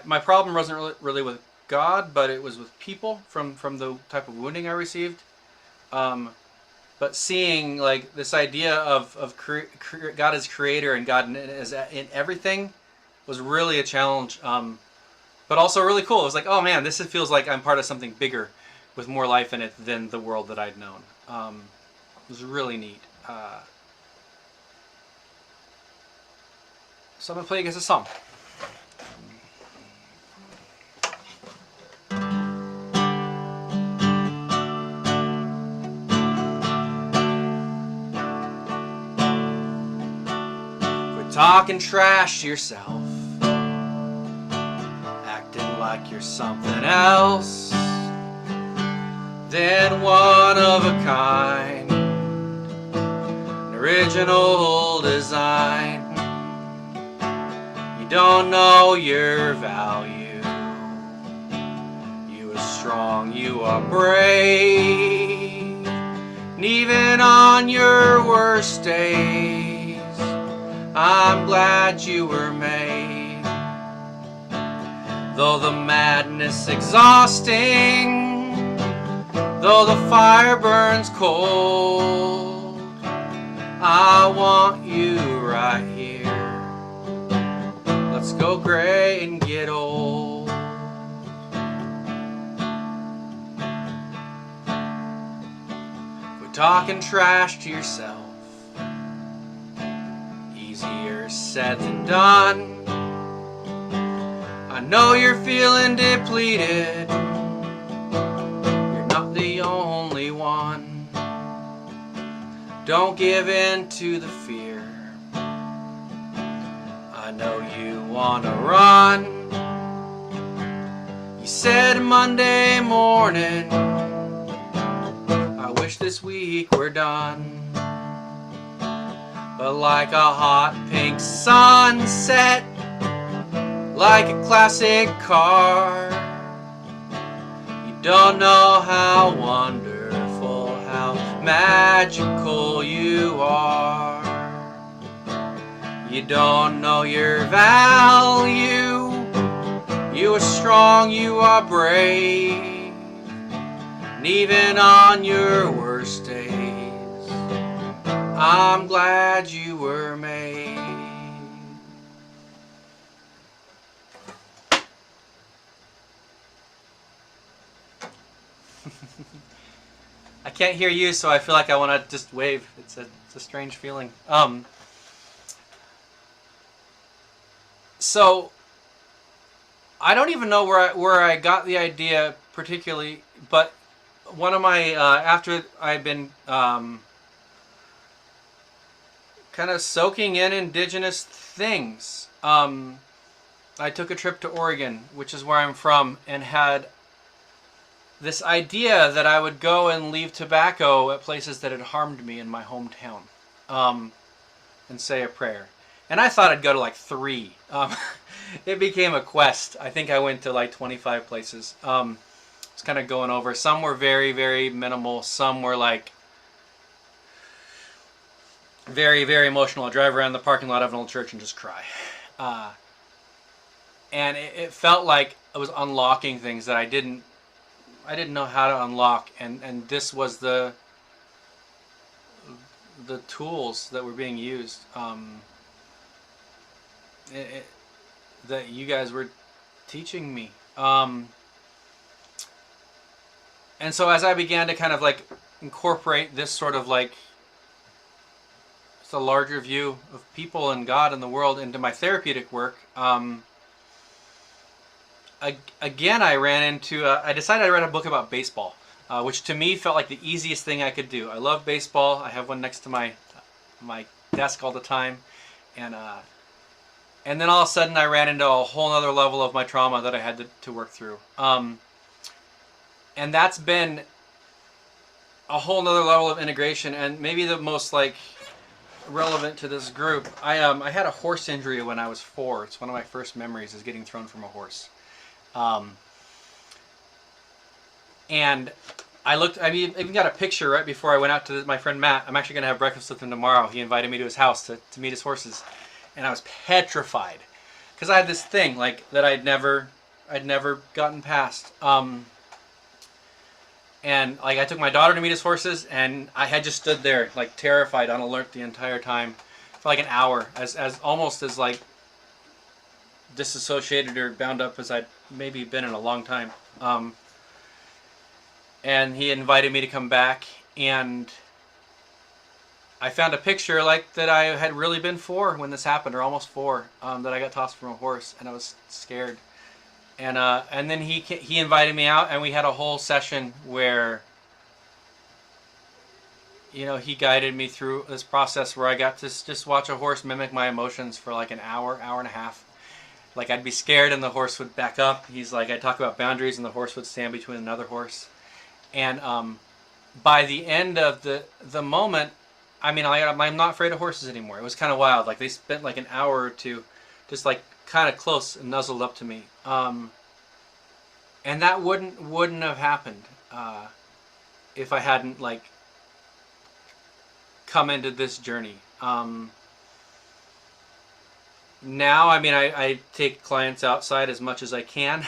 my problem wasn't really with God, but it was with people from the type of wounding I received. But seeing like this idea of God as creator and God as in everything was really a challenge, but also really cool. It was like, oh man, this feels like I'm part of something bigger with more life in it than the world that I'd known. It was really neat. So I'm going to play you guys a song. Talking trash to yourself, acting like you're something else than one of a kind, an original design. You don't know your value. You are strong, you are brave, and even on your worst days, I'm glad you were made. Though the madness exhausting, though the fire burns cold, I want you right here. Let's go gray and get old. Quit talking trash to yourself. Easier said than done. I know you're feeling depleted. You're not the only one. Don't give in to the fear. I know you wanna run. You said Monday morning, I wish this week were done. But like a hot pink sunset, like a classic car, you don't know how wonderful, how magical you are. You don't know your value. You are strong, you are brave, and even on your worst days, I'm glad you were made. I can't hear you, so I feel like I want to just wave. It's a strange feeling. So I don't even know where I got the idea particularly, but one of my after I've been kind of soaking in indigenous things. I took a trip to Oregon, which is where I'm from, and had this idea that I would go and leave tobacco at places that had harmed me in my hometown, and say a prayer. And I thought I'd go to like 3. It became a quest. I think I went to like 25 places. It's kind of going over. Some were very, very minimal. Some were like very, very emotional. I drive around the parking lot of an old church and just cry. And it felt like I was unlocking things that I didn't know how to unlock, and this was the tools that were being used, that you guys were teaching me. And so as I began to kind of like incorporate this sort of like the larger view of people and God and the world into my therapeutic work, again, I ran into, I decided I'd write a book about baseball, which to me felt like the easiest thing I could do. I love baseball. I have one next to my desk all the time. And then all of a sudden I ran into a whole other level of my trauma that I had to work through. And that's been a whole nother level of integration, and maybe the most like relevant to this group. I had a horse injury when I was 4. It's one of my first memories, is getting thrown from a horse. And I even got a picture right before I went out to my friend Matt. I'm actually going to have breakfast with him tomorrow. He invited me to his house to meet his horses. And I was petrified. Because I had this thing like that I'd never gotten past. And like I took my daughter to meet his horses, and I had just stood there like terrified, on alert the entire time for like an hour, as almost as like disassociated or bound up as I'd maybe been in a long time. And he invited me to come back, and I found a picture like that I had really been 4 when this happened, or almost 4, that I got tossed from a horse, and I was scared. And then he invited me out, and we had a whole session where, you know, he guided me through this process where I got to just watch a horse mimic my emotions for like an hour and a half. Like I'd be scared and the horse would back up. He's like, I'd talk about boundaries and the horse would stand between another horse. And by the end of the moment, I mean, I'm not afraid of horses anymore. It was kind of wild. Like they spent like an hour or 2 just like kind of close and nuzzled up to me. And that wouldn't have happened if I hadn't like come into this journey. Now, I mean, I take clients outside as much as I can.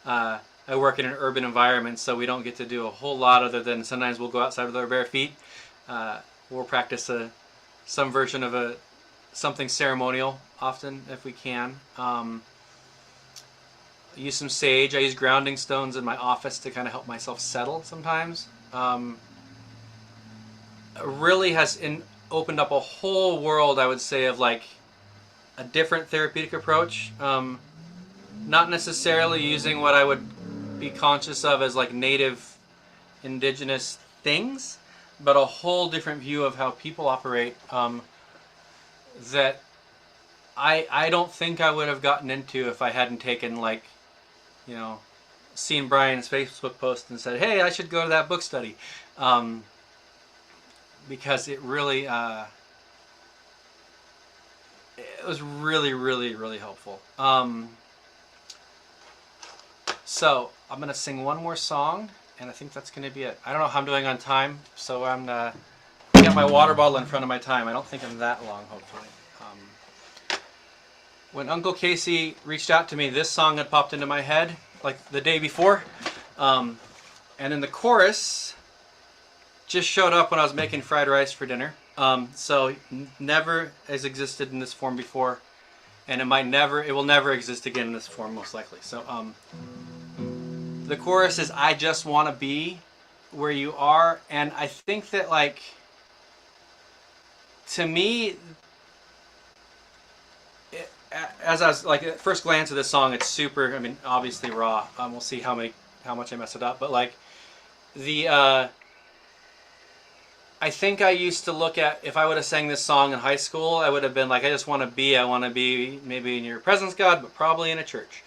I work in an urban environment, so we don't get to do a whole lot other than sometimes we'll go outside with our bare feet. We'll practice some version of something ceremonial, often if we can. I use some sage. I use grounding stones in my office to kind of help myself settle sometimes. Really has opened up a whole world, I would say, of like a different therapeutic approach. Not necessarily using what I would be conscious of as like native indigenous things, but a whole different view of how people operate, that I don't think I would have gotten into if I hadn't taken like, you know, seen Brian's Facebook post and said, hey, I should go to that book study. Because it really, it was really, really, really helpful. So I'm going to sing one more song, and I think that's going to be it. I don't know how I'm doing on time, so I got my water bottle in front of my time. I don't think I'm that long, hopefully. When Uncle Casey reached out to me, this song had popped into my head like the day before. And then the chorus just showed up when I was making fried rice for dinner. So never has existed in this form before, and it will never exist again in this form, most likely. So the chorus is, I just want to be where you are. And I think that, like, to me, as I was like at first glance of this song, it's super. I mean, obviously raw. We'll see how much I mess it up, but like the I think I used to look at, if I would have sang this song in high school, I would have been like, I want to be maybe in your presence, God, but probably in a church.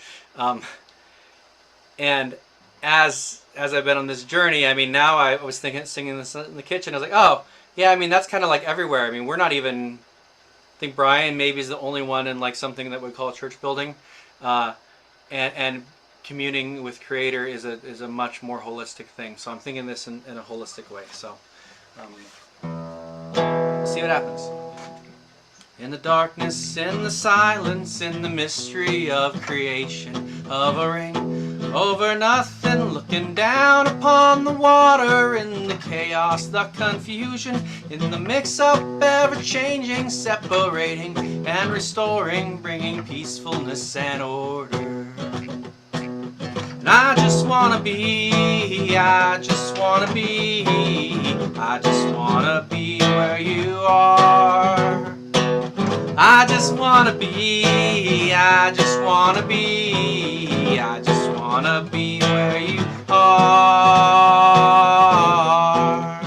And as I've been on this journey, I mean, now I was thinking singing this in the kitchen. I was like, oh yeah, I mean that's kind of like everywhere. I mean, we're not even. I think Brian maybe is the only one in like something that we call a church building, and communing with Creator is a much more holistic thing. So I'm thinking this in a holistic way. So see what happens. In the darkness, in the silence, in the mystery of creation, of a ring over nothing, looking down upon the water, in the chaos, the confusion, in the mix-up, ever-changing, separating and restoring, bringing peacefulness and order. And I just wanna be where you are. I just wanna be where you are.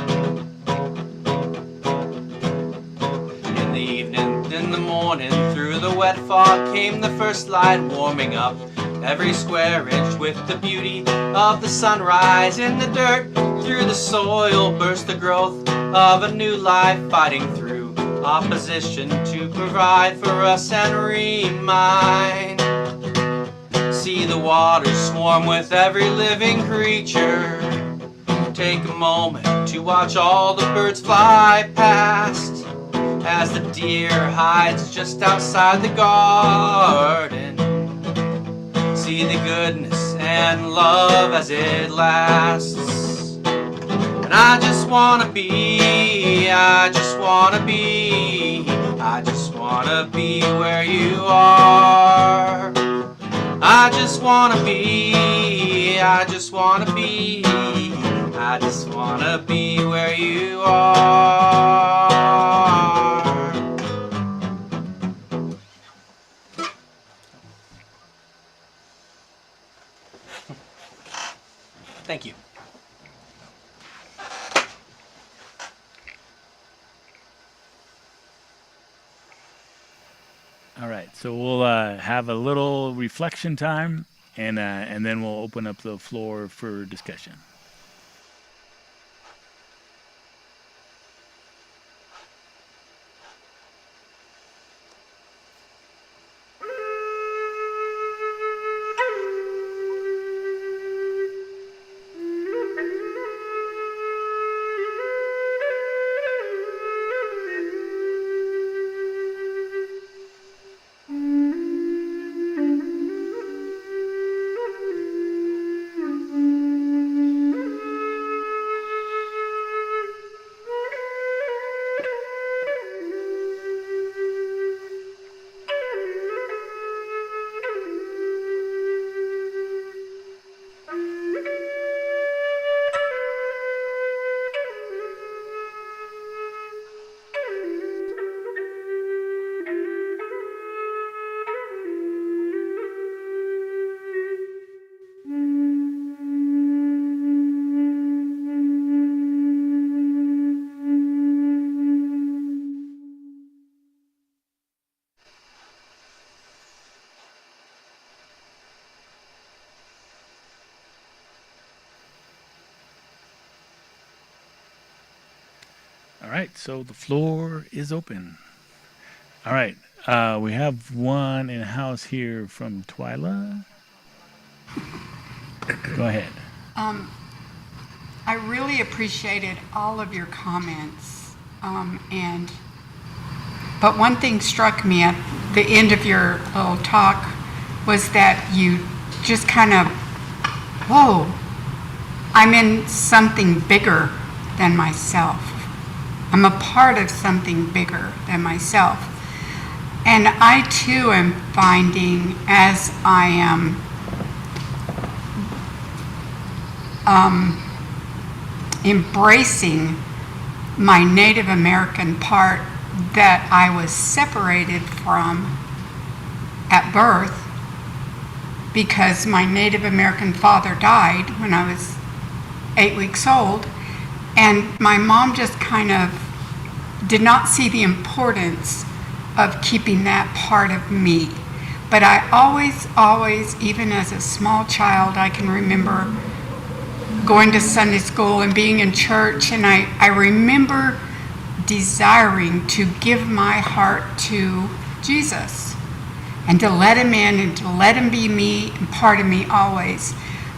In the evening, in the morning, through the wet fog came the first light warming up every square inch with the beauty of the sunrise. In the dirt, through the soil, burst the growth of a new life, fighting through opposition to provide for us and remind. See the waters swarm with every living creature. Take a moment to watch all the birds fly past as the deer hides just outside the garden. See the goodness and love as it lasts. And I just wanna be where you are. I just wanna be where you are. Thank you. All right, so we'll have a little reflection time, and then we'll open up the floor for discussion. All right, so the floor is open. All right, we have one in house here from Twyla. Go ahead. I really appreciated all of your comments, but one thing struck me at the end of your little talk was that you just kind of, whoa, I'm in something bigger than myself. I'm a part of something bigger than myself. And I too am finding, as I am embracing my Native American part that I was separated from, at birth because my Native American father died when I was 8 weeks old, and my mom just kind of did not see the importance of keeping that part of me. But I always, even as a small child, I can remember going to Sunday school and being in church, and I remember desiring to give my heart to Jesus and to let him in and to let him be me and part of me always.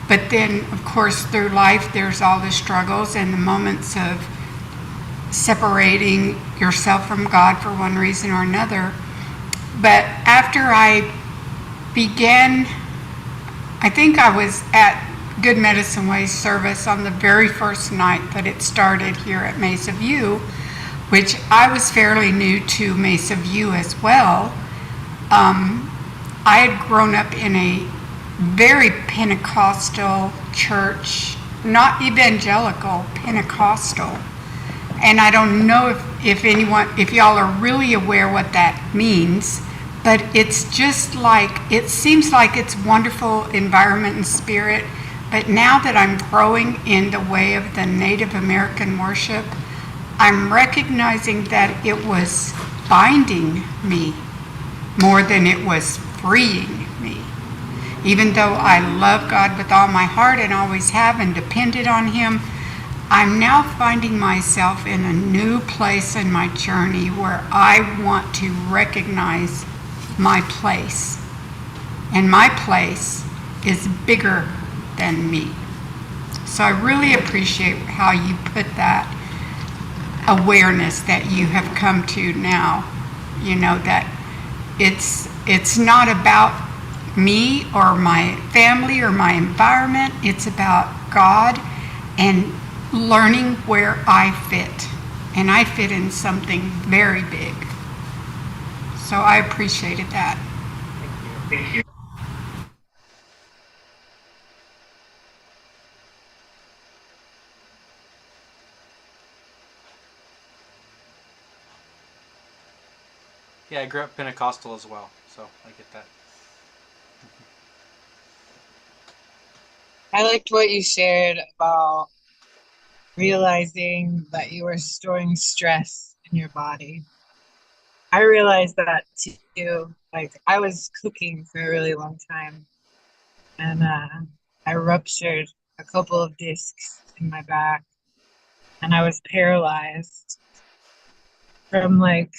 But then, of course, through life, there's all the struggles and the moments of separating yourself from God for one reason or another. But after I began, I think I was at Good Medicine Way service on the very first night that it started here at Mesa View, which I was fairly new to Mesa View as well. I had grown up in a very Pentecostal church, not evangelical, Pentecostal. And I don't know if y'all are really aware what that means, but it's just like, it seems like it's wonderful environment and spirit. But now that I'm growing in the way of the Native American worship, I'm recognizing that it was binding me more than it was freeing me. Even though I love God with all my heart and always have and depended on him, I'm now finding myself in a new place in my journey where I want to recognize my place. And my place is bigger than me. So I really appreciate how you put that awareness that you have come to now, you know, that it's not about me or my family or my environment. It's about God and learning where I fit. And I fit in something very big. So I appreciated that. Thank you. Yeah, I grew up Pentecostal as well, so I get that. I liked what you shared about realizing that you were storing stress in your body. I realized that too. Like, I was cooking for a really long time, and I ruptured a couple of discs in my back, and I was paralyzed from like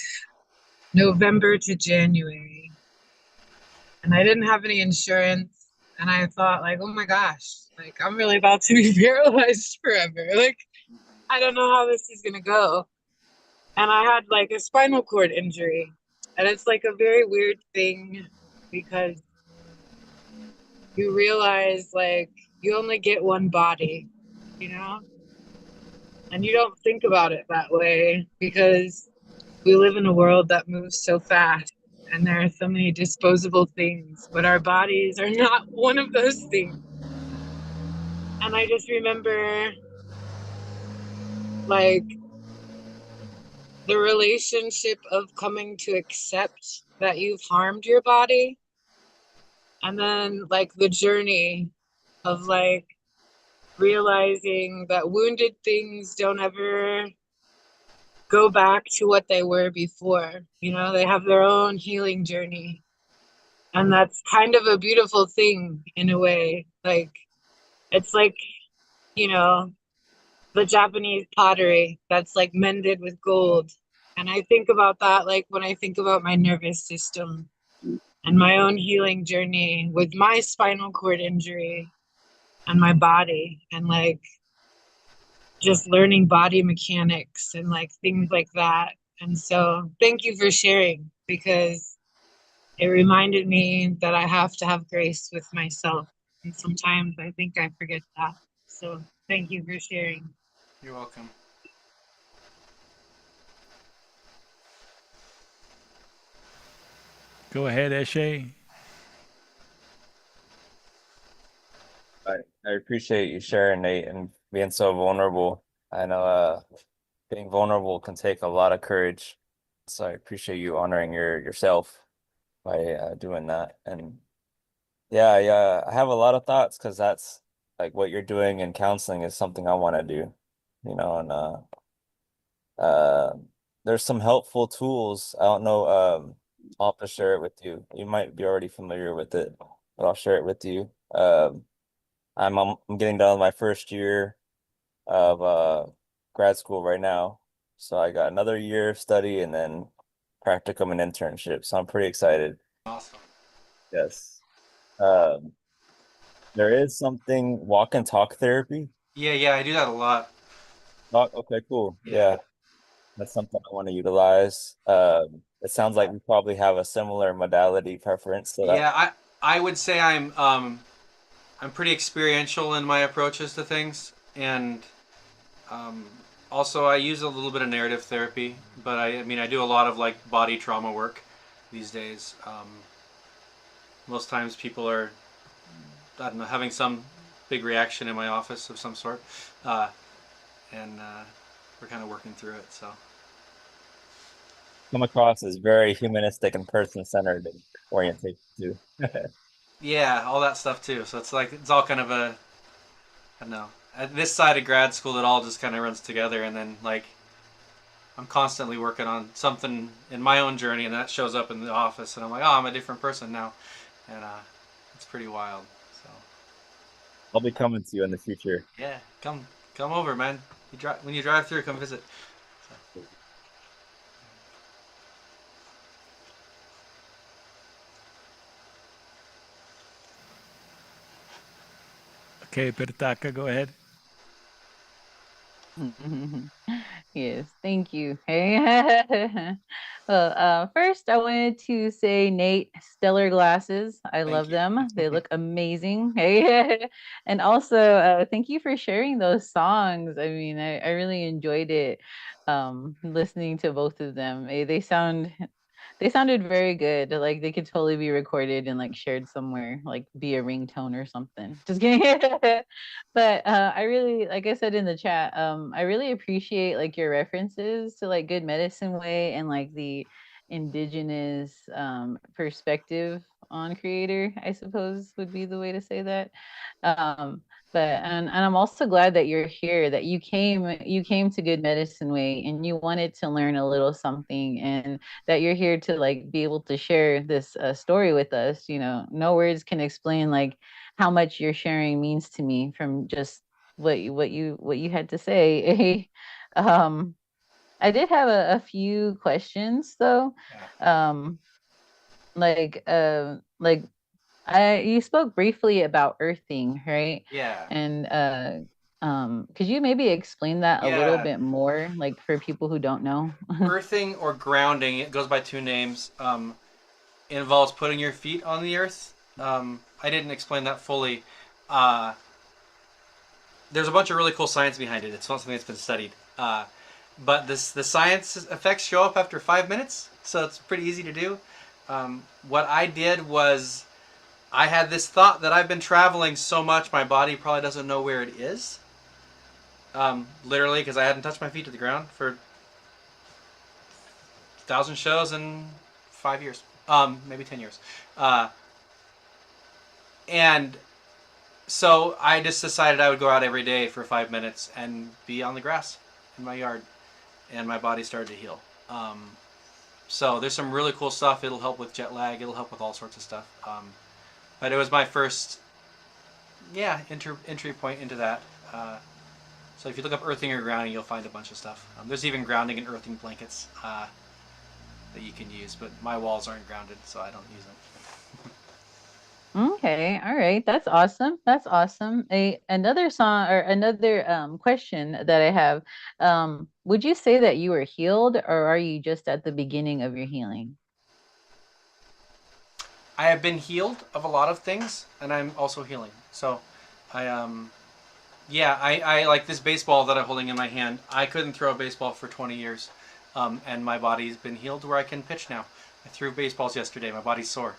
November to January. And I didn't have any insurance, and I thought, like, oh my gosh, like, I'm really about to be paralyzed forever. Like, I don't know how this is gonna go. And I had like a spinal cord injury. And it's like a very weird thing because you realize like you only get one body, you know? And you don't think about it that way because we live in a world that moves so fast and there are so many disposable things, but our bodies are not one of those things. And I just remember like the relationship of coming to accept that you've harmed your body, and then like the journey of like realizing that wounded things don't ever go back to what they were before. You know, they have their own healing journey. And that's kind of a beautiful thing in a way. Like, it's like, you know, the Japanese pottery that's like mended with gold. And I think about that like when I think about my nervous system and my own healing journey with my spinal cord injury and my body, and like just learning body mechanics and like things like that. And so thank you for sharing, because it reminded me that I have to have grace with myself. And sometimes I think I forget that. So thank you for sharing. You're welcome. Go ahead, Eshe. I appreciate you sharing, Nate, and being so vulnerable. I know being vulnerable can take a lot of courage. So I appreciate you honoring yourself. by doing that. And yeah, I have a lot of thoughts because that's like what you're doing in counseling is something I want to do, and uh, there's some helpful tools. I don't know. I'll have to share it with you. You might be already familiar with it, but I'll share it with you. I'm getting done with my first year of grad school right now, so I got another year of study and then practicum and internship. So I'm pretty excited. Awesome. Yes. Um, there is something walk and talk therapy. Yeah, I do that a lot. Okay, cool. Yeah. Yeah. That's something I want to utilize. It sounds like we probably have a similar modality preference, so that Yeah, I would say I'm pretty experiential in my approaches to things, and um, also I use a little bit of narrative therapy, but I mean I do a lot of like body trauma work these days. Most times people are, I don't know, having some big reaction in my office of some sort, uh, and we're kind of working through it. So come across as very humanistic and person-centered in orientation too. yeah, all that stuff too. So it's like it's all kind of a, I don't know, at this side of grad school it all just kind of runs together, and then like I'm constantly working on something in my own journey, and that shows up in the office, and I'm like, oh, I'm a different person now, and it's pretty wild. So I'll be coming to you in the future. yeah, come over, man. When you drive through, come visit. Okay, Pertaka, go ahead. Yes, thank you. Hey. Well, first I wanted to say, Nate, stellar glasses. I Thank love you. them. They look amazing. Hey. And also, thank you for sharing those songs. I mean, I really enjoyed it, listening to both of them. They sounded very good. Like they could totally be recorded and like shared somewhere, like be a ringtone or something. Just kidding. But I really, like I said in the chat, I really appreciate like your references to like Good Medicine Way and like the indigenous perspective on creator, I suppose would be the way to say that. Um, and I'm also glad that you're here, that you came to Good Medicine Way and you wanted to learn a little something, and that you're here to like be able to share this story with us. No words can explain like how much your sharing means to me from just what you had to say. um I did have a few questions though. Yeah. Like I you spoke briefly about earthing, right? Yeah. And could you maybe explain that a little Yeah. bit more, like for people who don't know? Earthing or grounding, it goes by two names. It involves putting your feet on the earth. I didn't explain that fully. Uh, there's a bunch of really cool science behind it. It's not something that's been studied. But the science effects show up after 5 minutes, so it's pretty easy to do. What I did was I had this thought that I've been traveling so much, my body probably doesn't know where it is. Literally, because I hadn't touched my feet to the ground for 1,000 shows in 5 years, maybe 10 years. And so I just decided I would go out every day for 5 minutes and be on the grass in my yard, and my body started to heal. So there's some really cool stuff. It'll help with jet lag. It'll help with all sorts of stuff. But it was my first, entry point into that. So if you look up earthing or grounding, you'll find a bunch of stuff. There's even grounding and earthing blankets that you can use, but my walls aren't grounded, so I don't use them. Okay, all right. That's awesome. That's awesome. Another song or another question that I have. Would you say that you were healed, or are you just at the beginning of your healing? I have been healed of a lot of things, and I'm also healing. So, I like this baseball that I'm holding in my hand. I couldn't throw a baseball for 20 years, and my body's been healed where I can pitch now. I threw baseballs yesterday. My body's sore.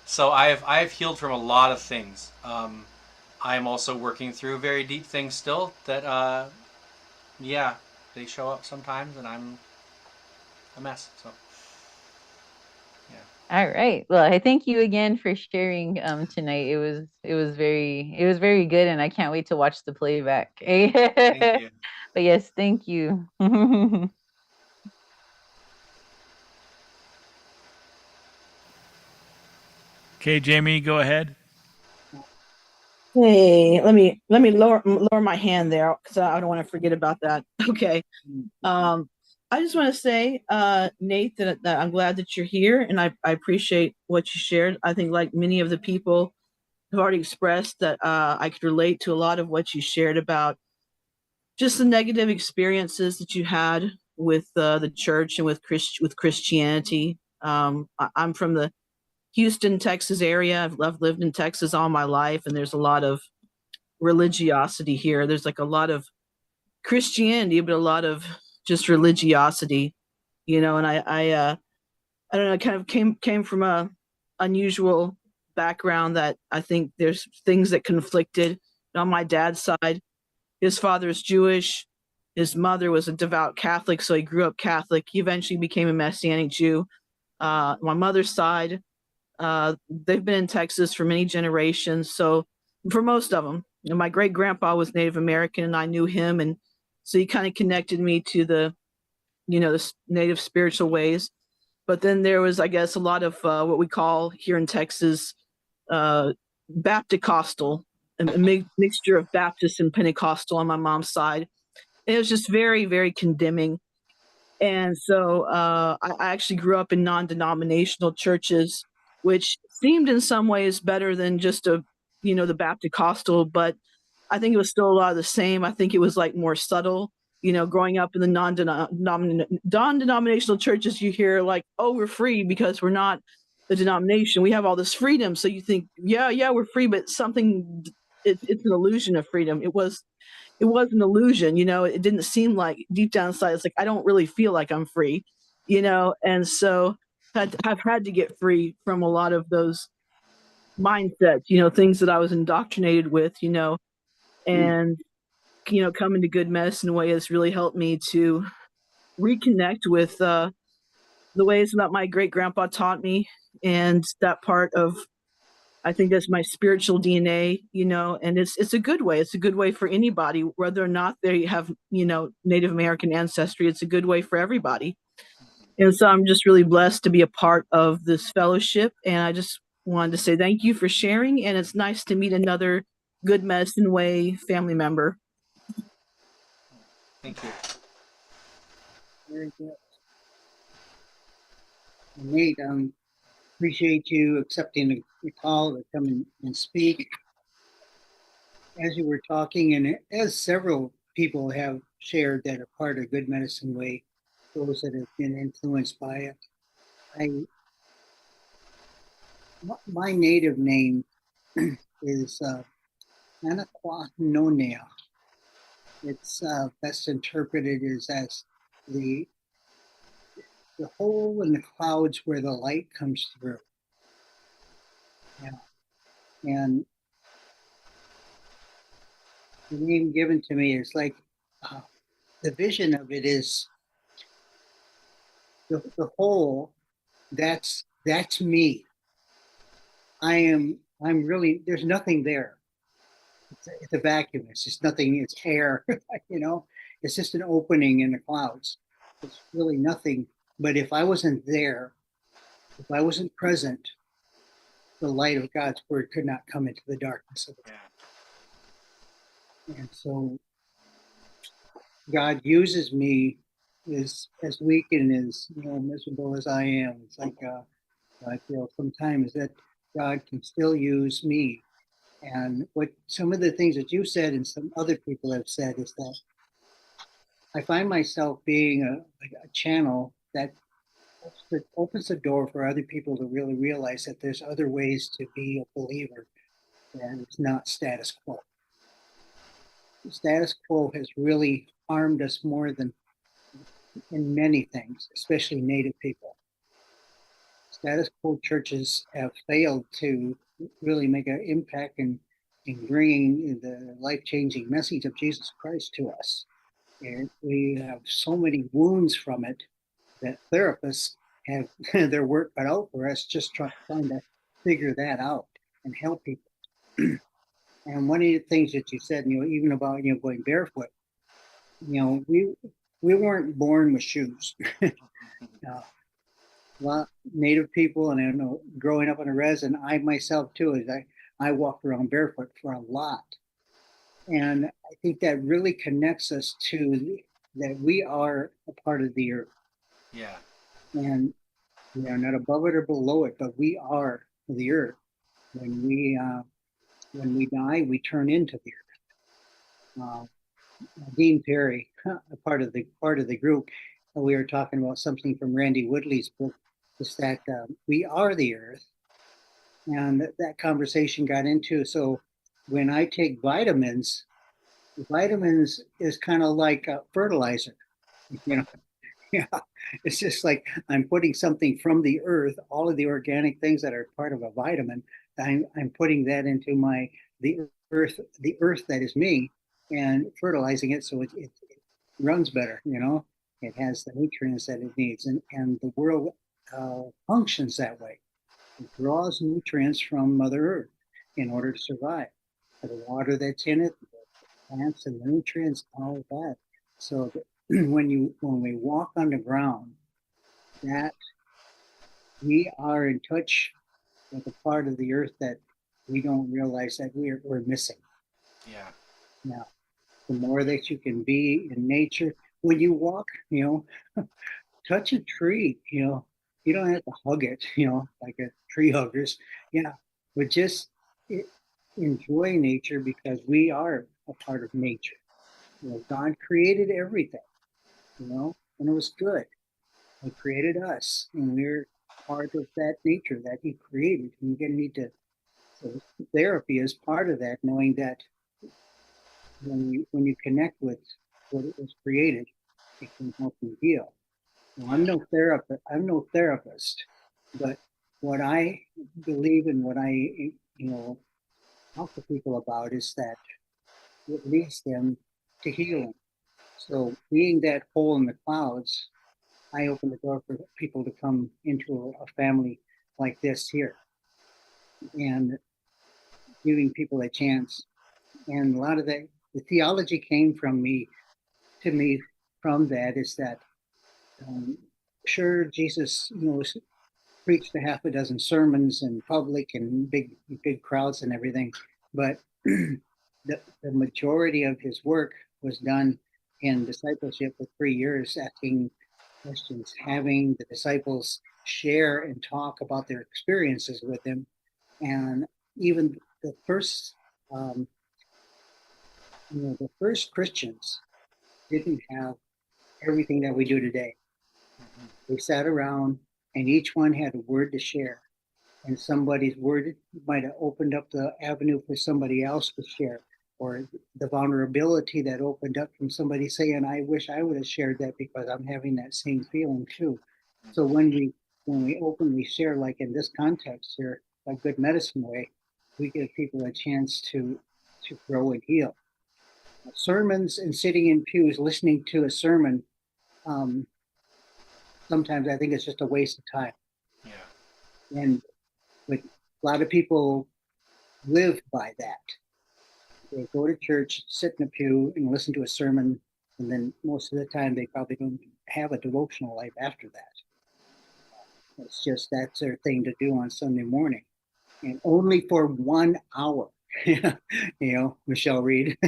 So I have healed from a lot of things. I am also working through very deep things still that, they show up sometimes, and I'm a mess. So, yeah. All right. Well, I thank you again for sharing tonight. It was very good, and I can't wait to watch the playback. Thank you. But yes, thank you. Okay, Jamie, go ahead. Hey, let me lower my hand there because I don't want to forget about that. Okay. I just want to say, Nate, that I'm glad that you're here, and I appreciate what you shared. I think, like many of the people have already expressed, that I could relate to a lot of what you shared about just the negative experiences that you had with the church and with Christianity. I'm from the Houston, Texas area. I've lived in Texas all my life, and there's a lot of religiosity here. There's like a lot of Christianity, but a lot of just religiosity, and I don't know, kind of came from a unusual background that I think there's things that conflicted. On my dad's side, his father is Jewish, his mother was a devout Catholic, so he grew up Catholic. He eventually became a Messianic Jew. My mother's side, they've been in Texas for many generations. So for most of them, my great grandpa was Native American, and I knew him, and so he kind of connected me to the Native spiritual ways. But then there was, I guess, a lot of what we call here in Texas Baptist-costal, a mixture of Baptist and Pentecostal on my mom's side. And it was just very, very condemning. And so I actually grew up in non-denominational churches, which seemed in some ways better than just the Baptist Costal, but I think it was still a lot of the same. I think it was like more subtle. Growing up in the non-denominational churches, you hear like, "Oh, we're free because we're not a denomination. We have all this freedom." So you think, "Yeah, we're free," but something, it's an illusion of freedom. It was an illusion. It didn't seem like deep down inside, it's like, I don't really feel like I'm free, and so I've had to get free from a lot of those mindsets, things that I was indoctrinated with, and, coming to good medicine way has really helped me to reconnect with the ways that my great grandpa taught me, and that part of, I think that's my spiritual DNA, and it's a good way. It's a good way for anybody, whether or not they have, Native American ancestry. It's a good way for everybody. And so I'm just really blessed to be a part of this fellowship. And I just wanted to say thank you for sharing. And it's nice to meet another Good Medicine Way family member. Thank you. Very good. Nate, appreciate you accepting the call to come and speak. As you were talking, and as several people have shared that are part of Good Medicine Way, those that have been influenced by it, my native name is Anaquahnonea. It's best interpreted as the hole in the clouds where the light comes through. Yeah. And the name given to me is like the vision of it is the hole. That's me. I'm really, there's nothing there. It's a vacuum. It's just nothing. It's air. It's just an opening in the clouds. It's really nothing. But if I wasn't there, if I wasn't present, the light of God's word could not come into the darkness of it. And so God uses me as weak and as miserable as I am. It's like I feel sometimes that God can still use me. And what some of the things that you said and some other people have said is that I find myself being a channel that opens the door for other people to really realize that there's other ways to be a believer, and it's not status quo. The status quo has really harmed us more than in many things, especially Native people. Status quo churches have failed to really make an impact in bringing the life-changing message of Jesus Christ to us. And we have so many wounds from it that therapists have their work cut out for us, just trying to figure that out and help people. And one of the things that you said, even about, going barefoot, we weren't born with shoes. A lot Native people, and I know growing up in a res, and I myself too, is I walked around barefoot for a lot. And I think that really connects us to that we are a part of the earth. Yeah. And we are not above it or below it, but we are the earth. When we die, we turn into the earth. Dean Perry, a part of the group, we were talking about something from Randy Woodley's book, is that we are the earth, and that conversation got into. So when I take vitamins is kind of like fertilizer, you know. Yeah, it's just like I'm putting something from the earth, all of the organic things that are part of a vitamin. I'm putting that into the earth that is me, and fertilizing it so it runs better. It has the nutrients that it needs, and the world functions that way. It draws nutrients from Mother Earth in order to survive. The water that's in it, the plants and the nutrients, all of that. So when we walk on the ground, that we are in touch with a part of the earth that we don't realize that we're missing. Yeah. Now, the more that you can be in nature, when you walk, touch a tree, you don't have to hug it, like a tree huggers. Yeah, but just enjoy nature, because we are a part of nature. God created everything, and it was good. He created us, and we're part of that nature that He created. And you're going to need to. So therapy is part of that, knowing that when you connect with what it was created, it can help you heal. Well, I'm no therapist, but what I believe and what I talk to people about is that it leads them to healing. So being that hole in the clouds, I open the door for people to come into a family like this here, and giving people a chance. And a lot of the theology came to me from that, is that sure, Jesus, preached a half a dozen sermons in public and big crowds and everything, but the majority of his work was done in discipleship for 3 years, asking questions, having the disciples share and talk about their experiences with him. And even the first Christians didn't have everything that we do today. They sat around, and each one had a word to share, and somebody's word might have opened up the avenue for somebody else to share, or the vulnerability that opened up from somebody saying, I wish I would have shared that because I'm having that same feeling too. So when we openly share, like in this context here, a good medicine way, we give people a chance to grow and heal. Sermons and sitting in pews listening to a sermon, sometimes I think it's just a waste of time. Yeah. But a lot of people live by that. They go to church, sit in a pew, and listen to a sermon, and then most of the time they probably don't have a devotional life after that. It's just that's their thing to do on Sunday morning, and only for 1 hour. Michelle Reed,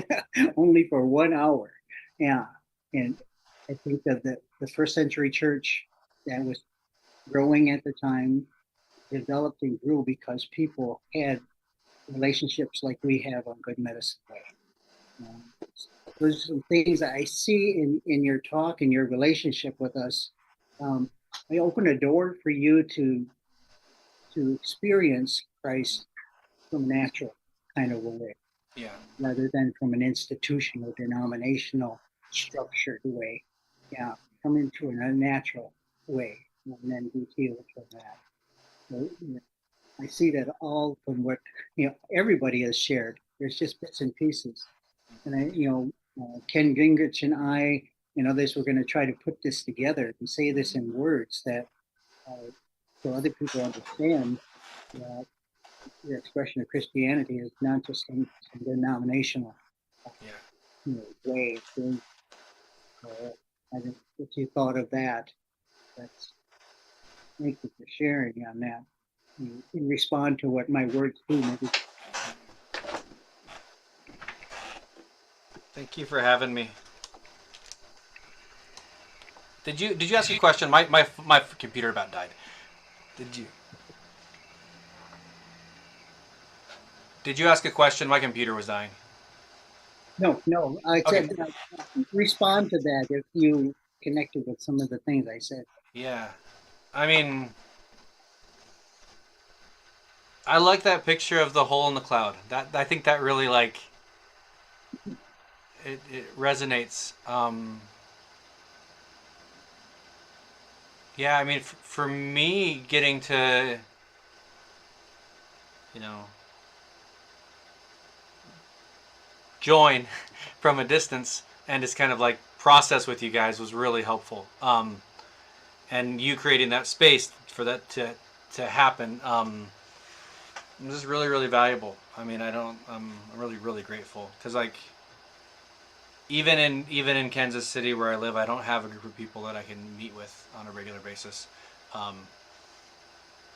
only for 1 hour. Yeah, and I think that the first century church that was growing at the time developed and grew because people had relationships like we have on Good Medicine Way. Those are some things that I see in your talk and your relationship with us. I open a door for you to experience Christ from a natural kind of a way, rather than from an institutional, denominational, structured way. Yeah, come into a natural way, and then be healed from that. So, I see that all from what everybody has shared. There's just bits and pieces, and Ken Gingrich and I and others were going to try to put this together and say this in words that so other people understand that your expression of Christianity is not just some denominational Yeah. way of doing. So I think if you thought of that, that's thank you for sharing on that. You respond to what my words do. Maybe. Thank you for having me. Did you ask a question? My computer about died. Did you ask a question? My computer was dying. No. I Okay. said respond to that if you connected with some of the things I said. Yeah. I mean, I like that picture of the hole in the cloud. That I think that really like it resonates. Yeah, I mean, for me, getting to, you know, join from a distance and just kind of like process with you guys was really helpful. And you creating that space for that to happen, this is really really valuable. I mean, I'm really really grateful because like even in Kansas City where I live, I don't have a group of people that I can meet with on a regular basis. Um,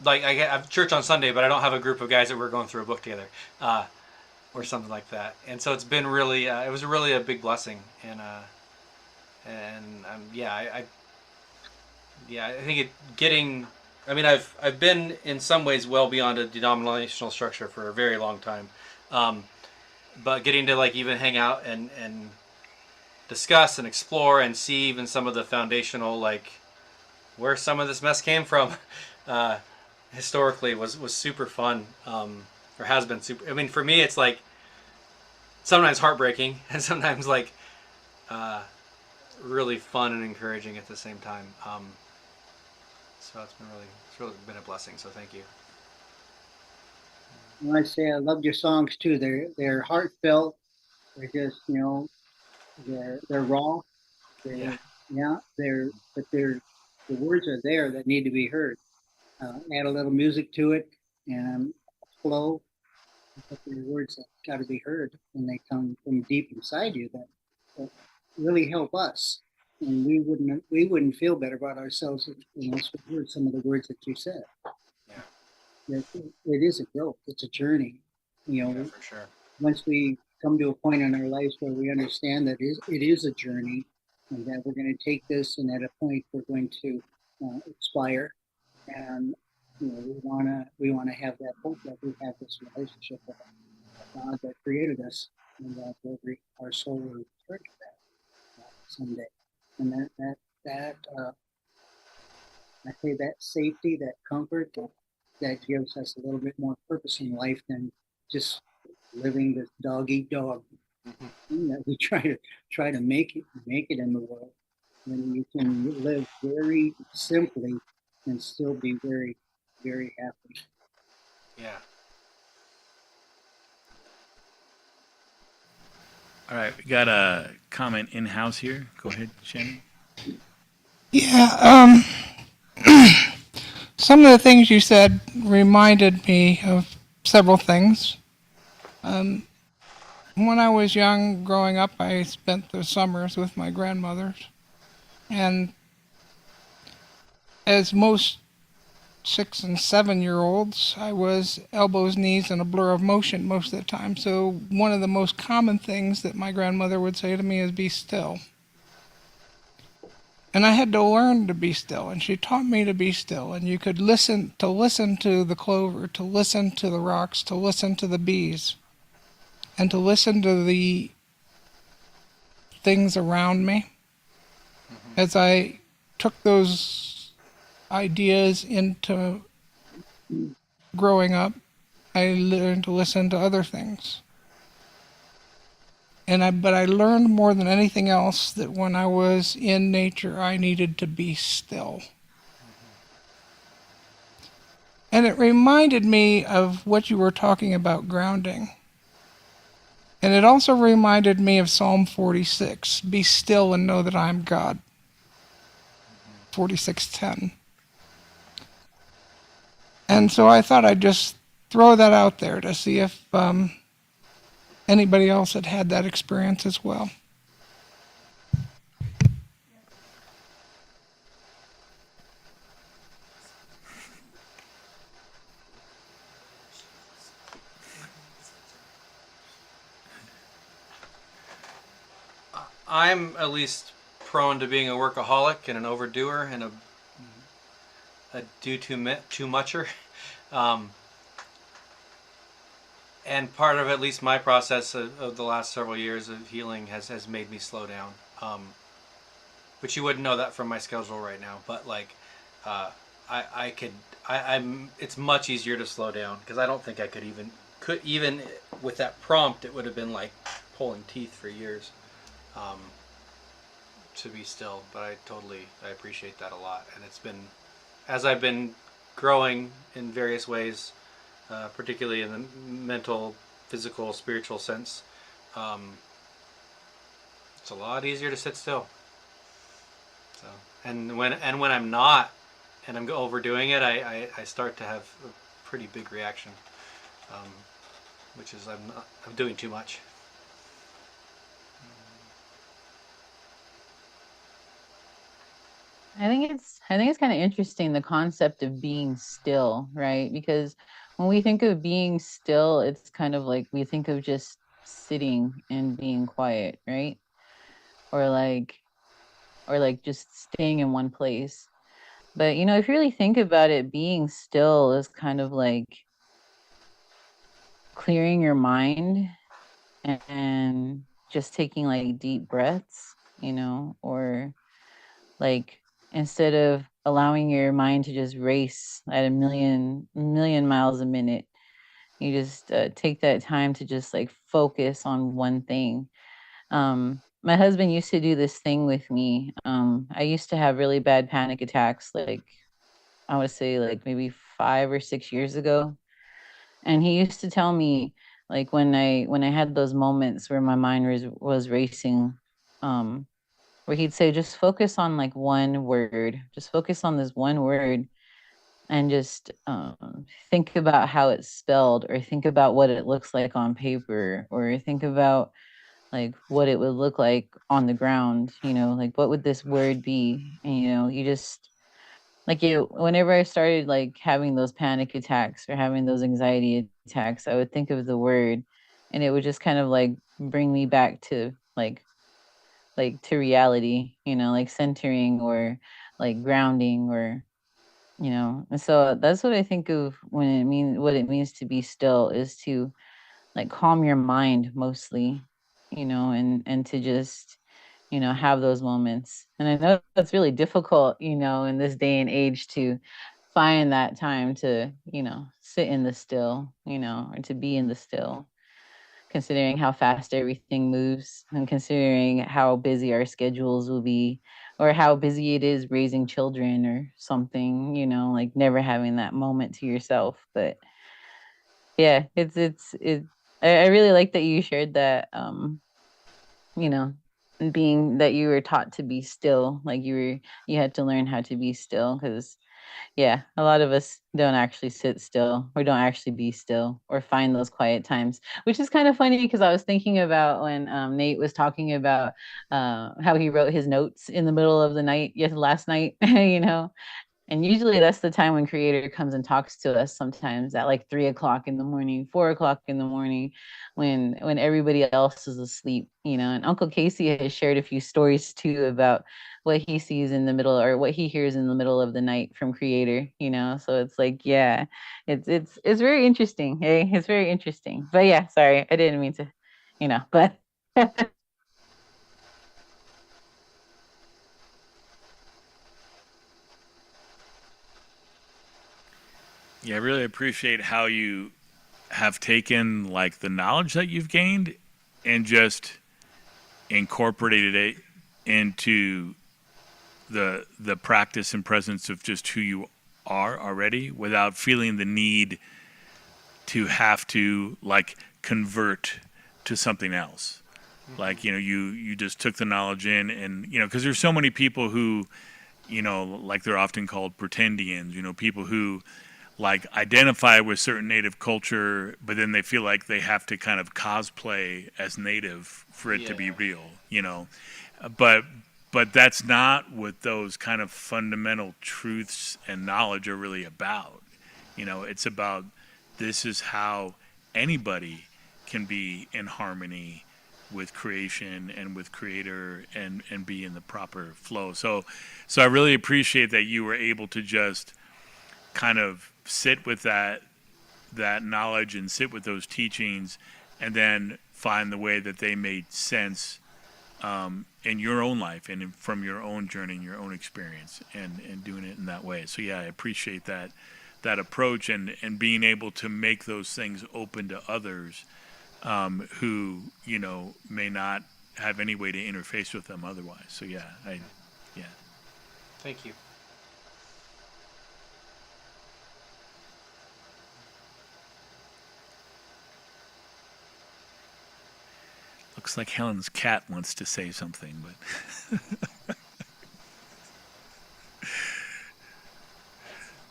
like I have church on Sunday, but I don't have a group of guys that we're going through a book together, or something like that. And so it's been really, it was really a big blessing. And yeah, I think getting. I mean, I've been in some ways well beyond a denominational structure for a very long time, but getting to like even hang out and discuss and explore and see even some of the foundational like where some of this mess came from. Historically was super fun, or has been super. I mean, for me, it's like sometimes heartbreaking and sometimes like really fun and encouraging at the same time. So it's really been a blessing. So thank you. When I say I loved your songs too, they're heartfelt. They're just they're raw. They're the words are there that need to be heard. Add a little music to it and flow. But the words that got to be heard, and they come from deep inside you that really help us. And we wouldn't feel better about ourselves if we heard some of the words that you said. Yeah. It is a growth. It's a journey. Yeah, for sure. Once we come to a point in our lives where we understand that it is a journey, and that we're going to take this, and at a point we're going to expire, and we wanna have that hope that we have this relationship with God that created us, and that our soul will return to that someday. And that I say that safety, that comfort, that gives us a little bit more purpose in life than just living this dog eat dog. That we try to make it in the world. When you can live very simply and still be very, very happy. Yeah. All right, we got a comment in house here. Go ahead, Shannon. Yeah, some of the things you said reminded me of several things. When I was young, growing up, I spent the summers with my grandmothers. And as most 6 and 7 year olds, I was elbows, knees, and a blur of motion most of the time. So one of the most common things that my grandmother would say to me is, "Be still." And I had to learn to be still, and she taught me to be still. And you could listen to the clover, to listen to the rocks, to listen to the bees, and to listen to the things around me. As I took those ideas into growing up, I learned to listen to other things. But I learned more than anything else that when I was in nature, I needed to be still. And it reminded me of what you were talking about, grounding. And it also reminded me of Psalm 46, "Be still and know that I am God." 46:10. And so I thought I'd just throw that out there to see if anybody else had had that experience as well. I'm at least prone to being a workaholic and an overdoer and a too mucher. Um, and part of at least my process of the last several years of healing has made me slow down. Which you wouldn't know that from my schedule right now, but like, I could, I'm. It's much easier to slow down because I don't think I could even with that prompt, it would have been like pulling teeth for years, to be still. But I appreciate that a lot, and it's been, as I've been growing in various ways, particularly in the mental, physical, spiritual sense, it's a lot easier to sit still. So, and when I'm not, and I'm overdoing it, I start to have a pretty big reaction, which is I'm doing too much. I think it's kind of interesting, the concept of being still, right? Because when we think of being still, it's kind of like we think of just sitting and being quiet, right? Or like just staying in one place. But if you really think about it, being still is kind of like clearing your mind and just taking like deep breaths, or like instead of allowing your mind to just race at a million miles a minute, you just take that time to just like focus on one thing. My husband used to do this thing with me. I used to have really bad panic attacks, like I would say like maybe 5 or 6 years ago. And he used to tell me, like when I had those moments where my mind was racing, um, where he'd say, just focus on like one word, just focus on this one word, and just think about how it's spelled, or think about what it looks like on paper, or think about like what it would look like on the ground, like what would this word be? And you just like whenever I started like having those panic attacks or having those anxiety attacks, I would think of the word, and it would just kind of like bring me back to like to reality, like centering, or like grounding, or and so that's what I think of when what it means to be still, is to like calm your mind mostly, and to just have those moments. And I know that's really difficult, in this day and age, to find that time to sit in the still, or to be in the still, considering how fast everything moves, and considering how busy our schedules will be, or how busy it is raising children or something, like never having that moment to yourself. But yeah, I really like that you shared that, you know, being that you were taught to be still, like you had to learn how to be still, because yeah, a lot of us don't actually sit still, or don't actually be still, or find those quiet times, which is kind of funny, because I was thinking about when Nate was talking about how he wrote his notes in the middle of the night, yes, last night, and usually that's the time when creator comes and talks to us, sometimes at like 3 o'clock in the morning, 4 o'clock in the morning, when everybody else is asleep, and Uncle Casey has shared a few stories too about what he sees in the middle, or what he hears in the middle of the night from creator, so it's like, yeah, it's very interesting. Hey, it's very interesting. But yeah, sorry, I didn't mean to, but Yeah, I really appreciate how you have taken like the knowledge that you've gained and just incorporated it into the practice and presence of just who you are already, without feeling the need to have to like convert to something else. Like, you just took the knowledge in, and because there's so many people who, like they're often called pretendians, people who like identify with certain native culture, but then they feel like they have to kind of cosplay as native for it to be Yeah. real, you know. But that's not what those kind of fundamental truths and knowledge are really about. You know, it's about this is how anybody can be in harmony with creation and with creator and be in the proper flow. So I really appreciate that you were able to just kind of sit with that knowledge and sit with those teachings and then find the way that they made sense in your own life and from your own journey and your own experience and doing it in that way. So yeah, I appreciate that approach and being able to make those things open to others who, you know, may not have any way to interface with them otherwise. So yeah. Thank you. Looks like Helen's cat wants to say something, but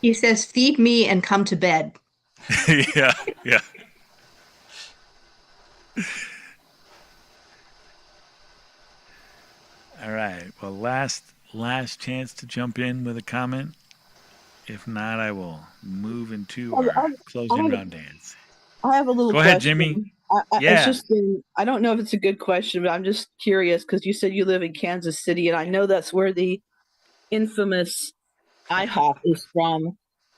He says, feed me and come to bed. yeah. All right. Well, last chance to jump in with a comment. If not, I will move into I, our I, I closing have, round dance. I have a little Go ahead, Jimmy. question. It's Yeah. just I don't know if it's a good question, but I'm just curious because you said you live in Kansas City, and I know that's where the infamous IHOP is from.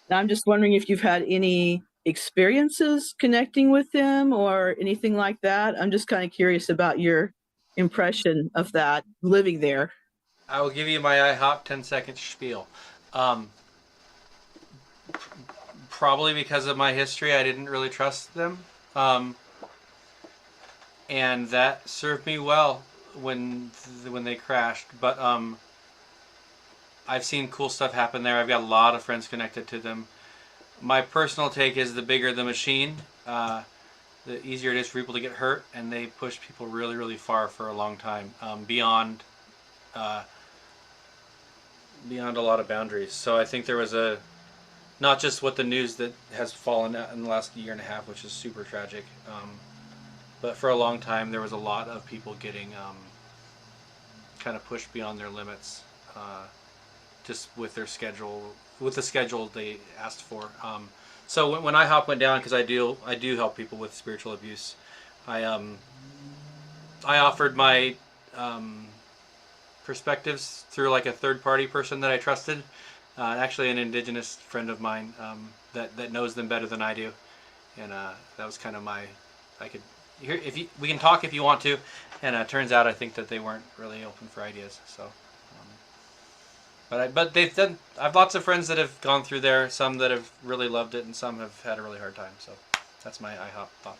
And I'm just wondering if you've had any experiences connecting with them or anything like that. I'm just kind of curious about your impression of that living there. I will give you my IHOP 10-second spiel. Um, Probably because of my history, I didn't really trust them. And that served me well when they crashed. But I've seen cool stuff happen there. I've got a lot of friends connected to them. My personal take is the bigger the machine, the easier it is for people to get hurt, and they push people really, really far for a long time, beyond a lot of boundaries. So I think there was not just what the news that has fallen out in the last year and a half, which is super tragic, but for a long time there was a lot of people getting kind of pushed beyond their limits, just with the schedule they asked for. So when IHOP went down, because I do help people with spiritual abuse, I offered my perspectives through like a third party person that I trusted, actually an Indigenous friend of mine that knows them better than I do, and that was kind of we can talk if you want to, and it turns out I think that they weren't really open for ideas. So, but they've done. I have lots of friends that have gone through there, some that have really loved it, and some have had a really hard time. So that's my IHOP thought.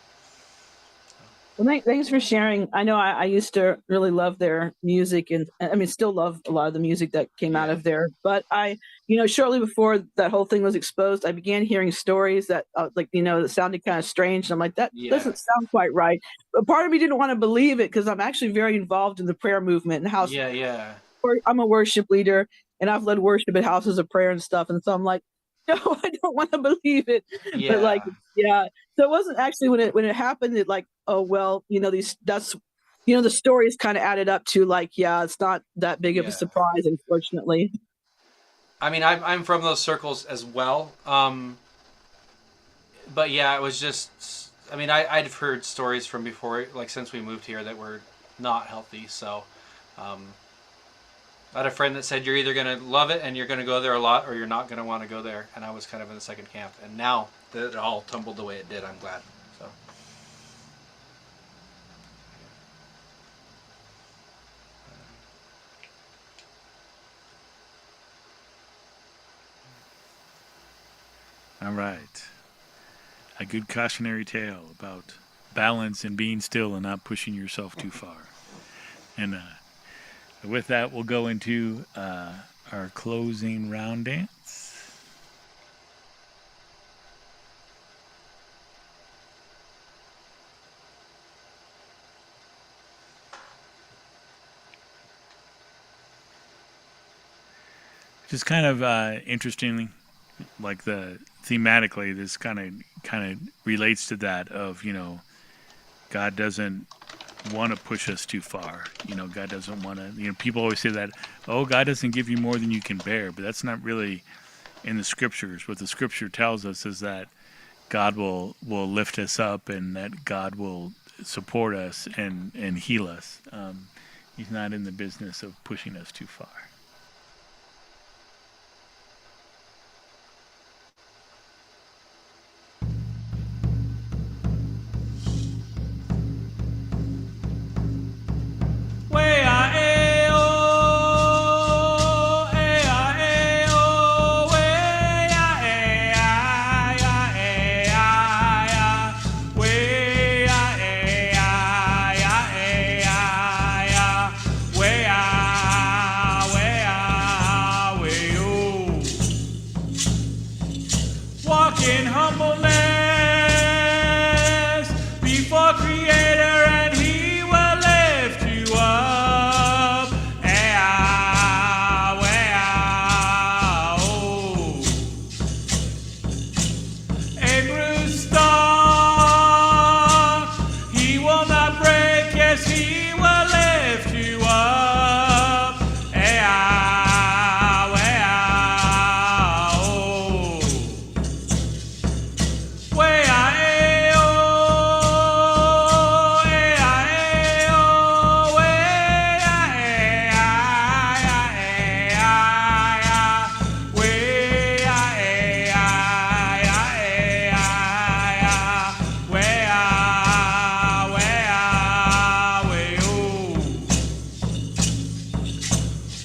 Well, thanks for sharing. I know I used to really love their music, and I mean, still love a lot of the music that came out of there. But shortly before that whole thing was exposed, I began hearing stories that, that sounded kind of strange. And I'm like, that doesn't sound quite right. But part of me didn't want to believe it because I'm actually very involved in the prayer movement and house. Yeah. I'm a worship leader, and I've led worship at houses of prayer and stuff. And so I'm like, no, I don't want to believe it. Yeah. But so it wasn't actually when it happened. It like, oh well, the stories kind of added up to like, it's not that big of a surprise, unfortunately. I mean, I'm from those circles as well. But yeah, it was just. I mean, I've heard stories from before, like since we moved here, that were not healthy. So. I had a friend that said you're either going to love it and you're going to go there a lot, or you're not going to want to go there. And I was kind of in the second camp. And now that it all tumbled the way it did, I'm glad. So. All right. A good cautionary tale about balance and being still and not pushing yourself too far. And with that, we'll go into our closing round dance. Just kind of interestingly, like the thematically, this kind of relates to that of, God doesn't want to push us too far. God doesn't want to, people always say that, oh, God doesn't give you more than you can bear, but that's not really in the scriptures. What the scripture tells us is that God will lift us up, and that God will support us and heal us. He's not in the business of pushing us too far. Walk in humbleness before Creator, and He will lift you up. Oh. A bruised star, He will not break. Yes, He will lift you up.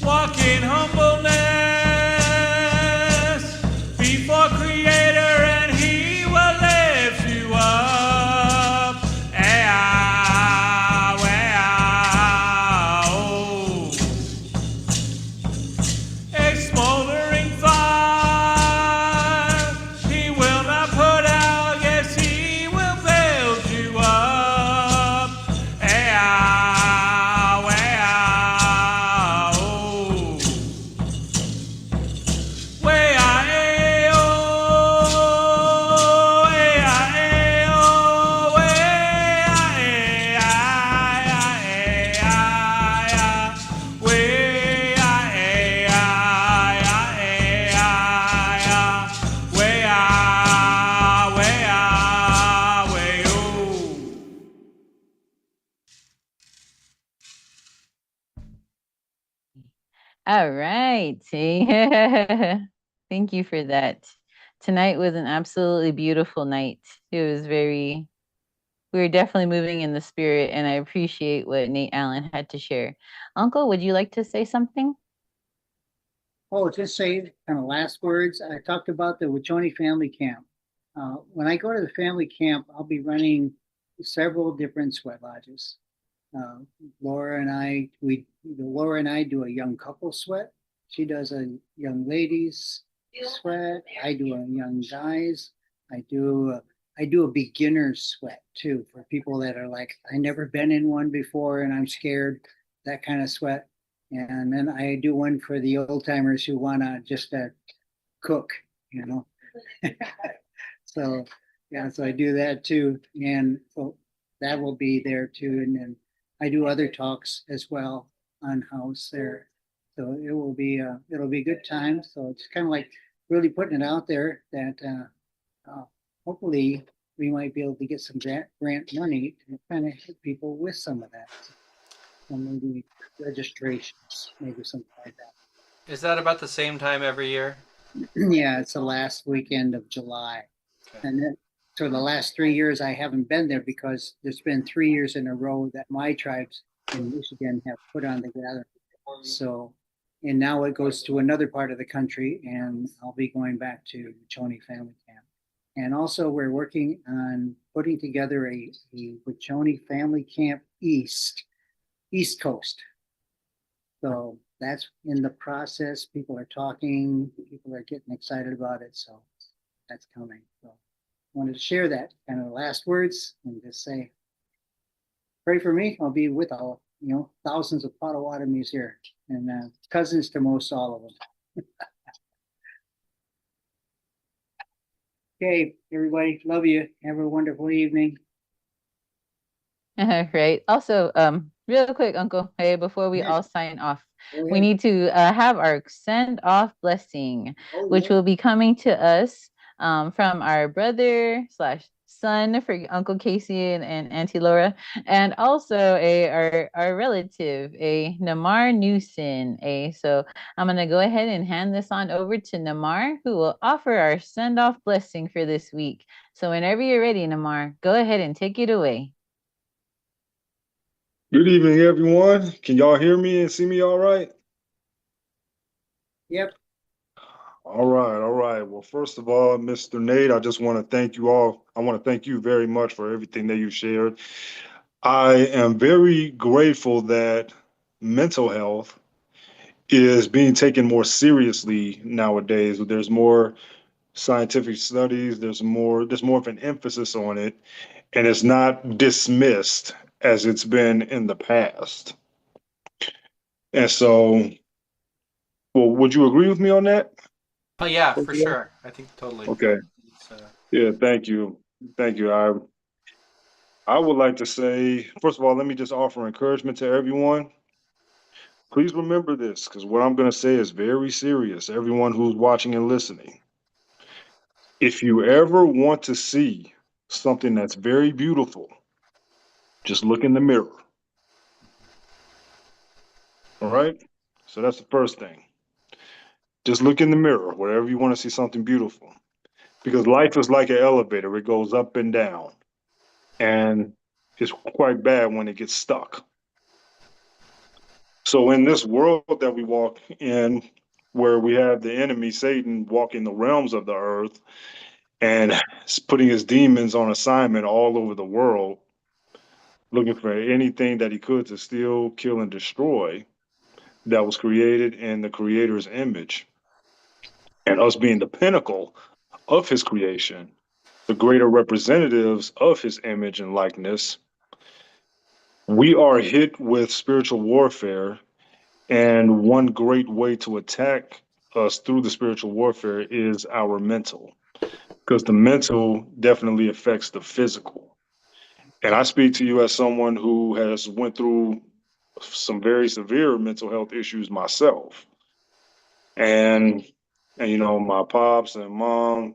Walk in humbleness before Creator, and He will lift you up. Oh. A smoldering fire He will not put out. Yes, He will build you up. All right. Thank you for that. Tonight was an absolutely beautiful night. We were definitely moving in the spirit, and I appreciate what Nate Allen had to share. Uncle, would you like to say something? Oh, just say kind of last words. I talked about the Wachoni Family Camp. When I go to the family camp, I'll be running several different sweat lodges. Laura and I do a young couple sweat. She does a young ladies sweat. I do a young guys. I do a beginner's sweat too, for people that are like, I never been in one before and I'm scared, that kind of sweat. And then I do one for the old timers who wanna just cook, So yeah, so I do that too, and so that will be there too. And then I do other talks as well on house there. So it'll be a good time. So it's kind of like really putting it out there that hopefully we might be able to get some grant money to kind of hit people with some of that. So maybe registrations, maybe something like that. Is that about the same time every year? Yeah, it's the last weekend of July. Okay. And then, so the last 3 years I haven't been there because there's been 3 years in a row that my tribes in Michigan have put on together. So, and now it goes to another part of the country, and I'll be going back to Wachoni Family Camp. And also we're working on putting together a Wachoni Family Camp East Coast. So that's in the process. People are talking, people are getting excited about it. So that's coming. So wanted to share that kind of the last words and just say, pray for me. I'll be with all, thousands of Potawatomis here, and cousins to most all of them. Okay, everybody, love you. Have a wonderful evening. Right. Also, real quick, Uncle, hey, before we Yes. all sign off, Go we ahead. need to have our send off blessing, Oh, which yeah. will be coming to us from our brother slash son for Uncle Casey and Auntie Laura, and also our relative, a Namar Newson. So I'm gonna go ahead and hand this on over to Namar, who will offer our send off blessing for this week. So whenever you're ready, Namar, go ahead and take it away. Good evening, everyone. Can y'all hear me and see me all right? Yep. All right, all right. Well, first of all, Mr. Nate, I just want to thank you all. I want to thank you very much for everything that you shared. I am very grateful that mental health is being taken more seriously nowadays. There's more scientific studies, there's more of an emphasis on it, and it's not dismissed as it's been in the past. And so, well, would you agree with me on that? Oh yeah, for sure. I think totally. Okay. It's, Yeah, thank you. Thank you. I would like to say, first of all, let me just offer encouragement to everyone. Please remember this, because what I'm going to say is very serious. Everyone who's watching and listening. If you ever want to see something that's very beautiful, just look in the mirror. All right? So that's the first thing. Just look in the mirror wherever you want to see something beautiful. Because life is like an elevator, it goes up and down. And it's quite bad when it gets stuck. So in this world that we walk in, where we have the enemy Satan walking the realms of the earth and putting his demons on assignment all over the world, looking for anything that he could to steal, kill, and destroy, that was created in the Creator's image, and us being the pinnacle of his creation, the greater representatives of his image and likeness, we are hit with spiritual warfare. And one great way to attack us through the spiritual warfare is our mental, because the mental definitely affects the physical. And I speak to you as someone who has went through some very severe mental health issues myself. And my pops and mom,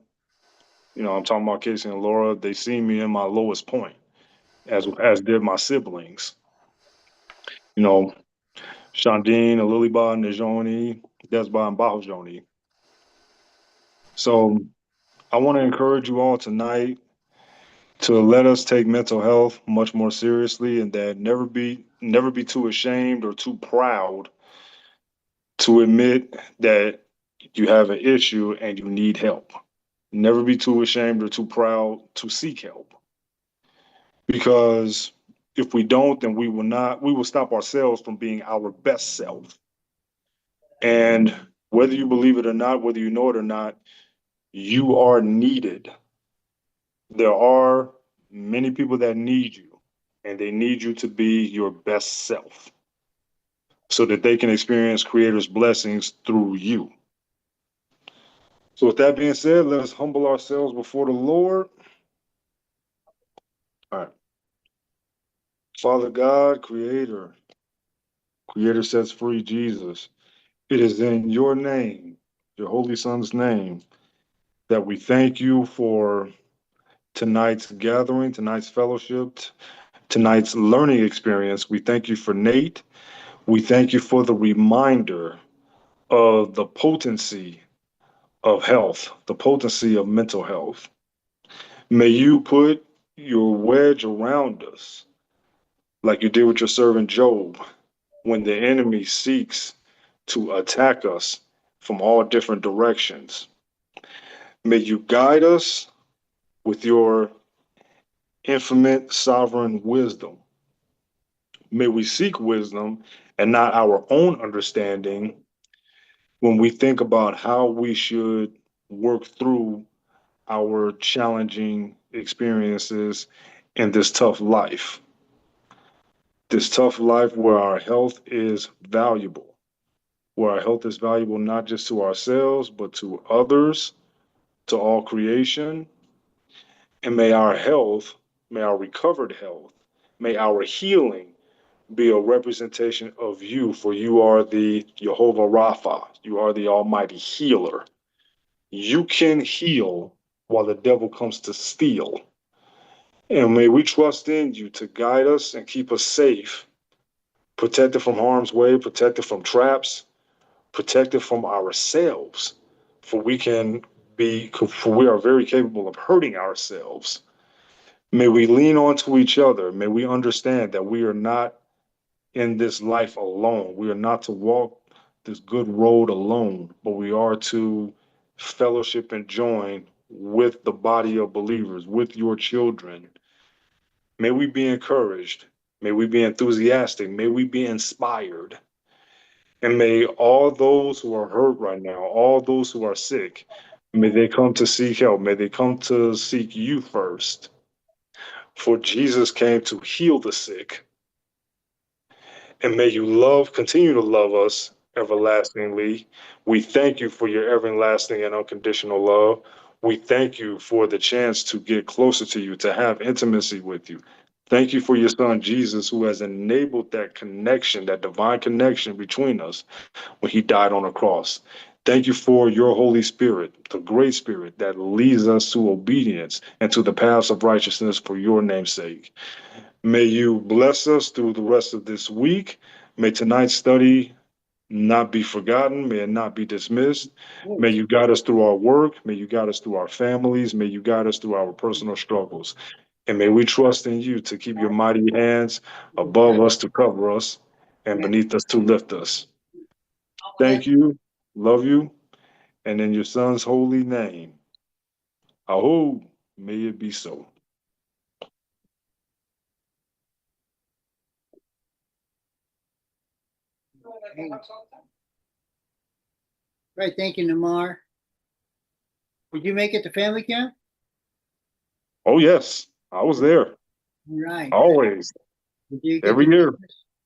I'm talking about Casey and Laura, they see me in my lowest point, as did my siblings. You know, Shandine, Liliba, Najoni, Desba, and Bahojoni. So I want to encourage you all tonight to let us take mental health much more seriously, and that never be too ashamed or too proud to admit that you have an issue and you need help. Never be too ashamed or too proud to seek help. Because if we don't, then we will stop ourselves from being our best self. And whether you believe it or not, whether you know it or not, you are needed. There are many people that need you, and they need you to be your best self so that they can experience Creator's blessings through you. So, with that being said, let us humble ourselves before the Lord. All right. Father God, Creator sets free Jesus. It is in your name, your Holy Son's name, that we thank you for tonight's gathering, tonight's fellowship, tonight's learning experience. We thank you for Nate. We thank you for the reminder of the potency of health, the potency of mental health. May you put your wedge around us like you did with your servant Job when the enemy seeks to attack us from all different directions. May you guide us with your infinite sovereign wisdom. May we seek wisdom and not our own understanding when we think about how we should work through our challenging experiences in this tough life. This tough life where our health is valuable, where our health is valuable not just to ourselves, but to others, to all creation. And may our health, may our recovered health, may our healing be a representation of you, for you are the Jehovah Rapha. You are the Almighty Healer. You can heal while the devil comes to steal. And may we trust in you to guide us and keep us safe, protected from harm's way, protected from traps, protected from ourselves. For we are very capable of hurting ourselves. May we lean onto each other. May we understand that we are not in this life alone. We are not to walk this good road alone, but we are to fellowship and join with the body of believers, with your children. May we be encouraged. May we be enthusiastic. May we be inspired. And may all those who are hurt right now, all those who are sick, may they come to seek help. May they come to seek you first. For Jesus came to heal the sick. And may you continue to love us everlastingly. We thank you for your everlasting and unconditional love. We thank you for the chance to get closer to you, to have intimacy with you. Thank you for your son, Jesus, who has enabled that connection, that divine connection between us when he died on the cross. Thank you for your Holy Spirit, the great Spirit that leads us to obedience and to the paths of righteousness for your name's sake. May you bless us through the rest of this week. May tonight's study not be forgotten. May it not be dismissed. May you guide us through our work. May you guide us through our families. May you guide us through our personal struggles. And may we trust in you to keep your mighty hands above us to cover us and beneath us to lift us. Thank you. Love you. And in your son's holy name, aho, may it be so. Right, thank you, Namar. Did you make it to family camp? Oh, yes, I was there. Right. Always. Did you get Every to year.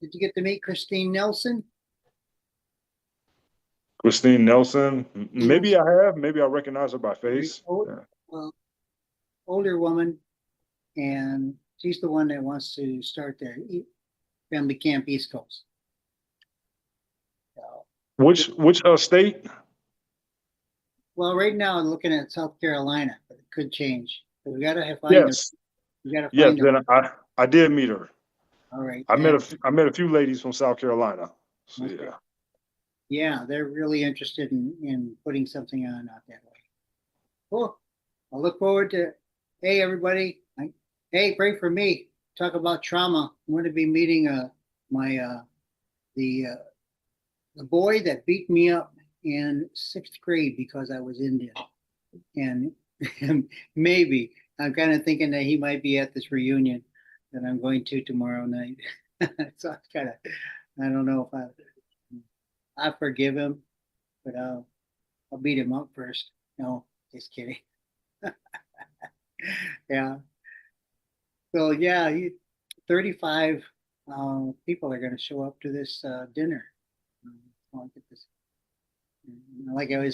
Did you get to meet Christine Nelson? Christine Nelson. Maybe I have. Maybe I recognize her by face. Well, older woman, and she's the one that wants to start the family camp East Coast. So, Which state? well, right now I'm looking at South Carolina, but it could change. So we gotta find her. Yes. We gotta Yes. find her. Then I did meet her. All right. I met a few ladies from South Carolina. So Okay. yeah. Yeah, they're really interested in putting something on out that way. Cool. I look forward to. Hey, everybody. Hey, pray for me. Talk about trauma. I'm going to be meeting my the boy that beat me up in 6th grade because I was Indian, and maybe I'm kind of thinking that he might be at this reunion that I'm going to tomorrow night. So I kind of, I don't know if I forgive him, but I'll beat him up first. No, just kidding. Yeah. So yeah, 35 people are going to show up to this dinner. I'll get this. Like I was